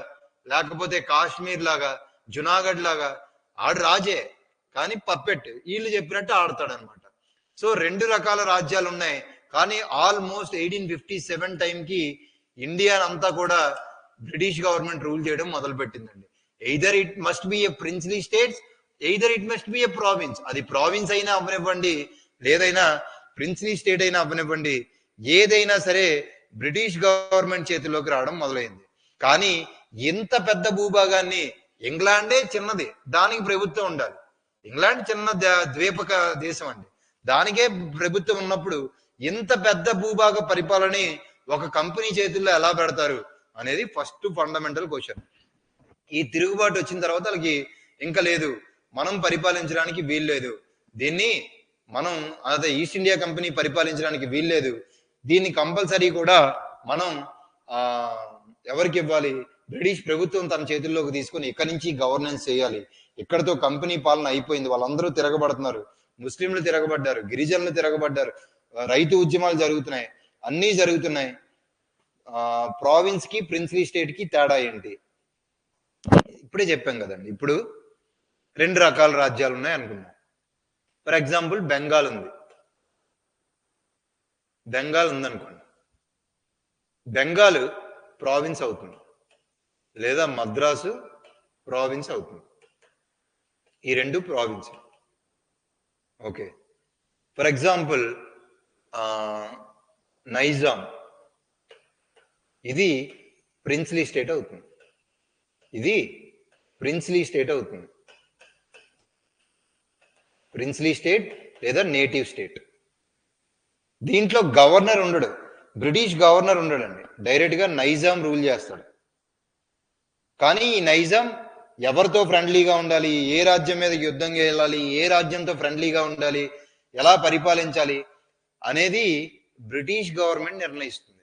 లేకపోతే కాశ్మీర్ లాగా, జునాగఢ్ లాగా. ఆడు రాజే కానీ పప్పెట్, వీళ్ళు చెప్పినట్టు ఆడతాడనమాట. సో రెండు రకాల రాజ్యాలు ఉన్నాయి. కానీ ఆల్మోస్ట్ 1857 టైంకి ఇండియా అంతా కూడా బ్రిటిష్ గవర్నమెంట్ రూల్ చేయడం మొదలు పెట్టిందండి. Either it must be a princely states, either it must be a province. అది ప్రావిన్స్ అయినా అవ్వనివ్వండి, లేదైనా ప్రిన్స్లీ స్టేట్ అయినా అవ్వనివ్వండి, ఏదైనా సరే బ్రిటిష్ గవర్నమెంట్ చేతిలోకి రావడం మొదలైంది. కానీ ఇంత పెద్ద భూభాగాన్ని, ఇంగ్లాండే చిన్నది, దానికి ప్రభుత్వం ఉండాలి. ఇంగ్లాండ్ చిన్న ద్వీపక దేశం అండి, దానికే ప్రభుత్వం ఉన్నప్పుడు ఇంత పెద్ద భూభాగ పరిపాలన ఒక కంపెనీ చేతుల్లో ఎలా పెడతారు అనేది ఫస్ట్ ఫండమెంటల్ క్వశ్చన్. ఈ తిరుగుబాటు వచ్చిన తర్వాత వాళ్ళకి ఇంకా లేదు, మనం పరిపాలించడానికి వీల్లేదు, దీన్ని మనం అదే ఈస్ట్ ఇండియా కంపెనీ పరిపాలించడానికి వీల్లేదు, దీన్ని కంపల్సరీ కూడా మనం ఎవరికి ఇవ్వాలి? బ్రిటిష్ ప్రభుత్వం తన చేతుల్లోకి తీసుకొని ఇక్కడి నుంచి గవర్నెన్స్ చేయాలి. ఇక్కడతో కంపెనీ పాలన అయిపోయింది. వాళ్ళందరూ తిరగబడుతున్నారు, ముస్లింలు తిరగబడ్డారు, గిరిజనులు తిరగబడ్డారు, రైతు ఉద్యమాలు జరుగుతున్నాయి, అన్నీ జరుగుతున్నాయి. ప్రావిన్స్ కి ప్రిన్స్లీ స్టేట్ కి తేడా ఏంటి? ఇప్పుడే చెప్పాం కదండి. ఇప్పుడు రెండు రకాల రాజ్యాలు ఉన్నాయి అనుకున్నాం. ఫర్ ఎగ్జాంపుల్ బెంగాల్ ఉందనుకోండి. బెంగాల్ ప్రావిన్స్ అవుతుంది, లేదా మద్రాసు ప్రావిన్స్ అవుతుంది. ఈ రెండు province. Okay, for example Nizam, ఇది ప్రిన్స్లీ స్టేట్ అవుతుంది, ఇది ప్రిన్స్లీ స్టేట్ అవుతుంది. ప్రిన్స్లీ స్టేట్ లేదా నేటివ్ స్టేట్. దీంట్లో గవర్నర్ ఉండడు, బ్రిటిష్ గవర్నర్ ఉండడండి, డైరెక్ట్ గా నైజాం రూల్ చేస్తాడు. కానీ ఈ నైజాం ఎవరితో ఫ్రెండ్లీగా ఉండాలి, ఏ రాజ్యం మీద యుద్ధం చేయాలి, ఏ రాజ్యంతో ఫ్రెండ్లీగా ఉండాలి, ఎలా పరిపాలించాలి అనేది బ్రిటిష్ గవర్నమెంట్ నిర్ణయిస్తుంది.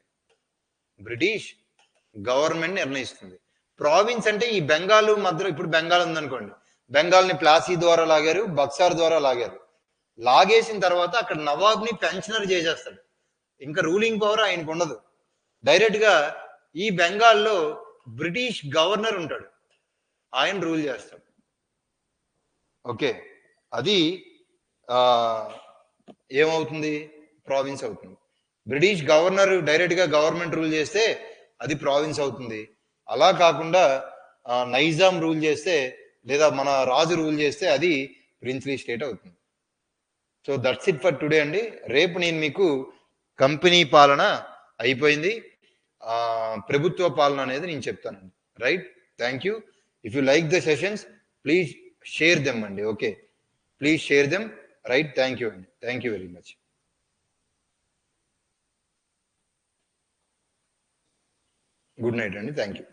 ప్రావిన్స్ అంటే ఈ బెంగాల్ మధ్యలో, ఇప్పుడు బెంగాల్ ఉందనుకోండి, బెంగాల్ని ప్లాసీ ద్వారా లాగారు, బక్సార్ ద్వారా లాగేసిన తర్వాత అక్కడ నవాబ్ని పెన్షనర్ చేసేస్తాడు. ఇంకా రూలింగ్ పవర్ ఆయనకు ఉండదు. డైరెక్ట్గా ఈ బెంగాల్లో బ్రిటిష్ గవర్నర్ ఉంటాడు, ఆయన రూల్ చేస్తాడు. ఓకే, అది ఏమవుతుంది, ప్రావిన్స్ అవుతుంది. బ్రిటిష్ గవర్నర్ డైరెక్ట్గా గవర్నమెంట్ రూల్ చేస్తే అది ప్రావిన్స్ అవుతుంది. అలా కాకుండా నైజాం రూల్ చేస్తే లేదా మన రాజు రూల్ చేస్తే అది ప్రిన్స్లీ స్టేట్ అవుతుంది. So that's it for today అండి. రేపు నేను మీకు కంపెనీ పాలన అయిపోయింది, ప్రభుత్వ పాలన అనేది నేను చెప్తానండి. Right, thank you. If you like the sessions please share them అండి. Okay, please share them. Right, thank you అండి. Thank you very much. Good night అండి. Thank you.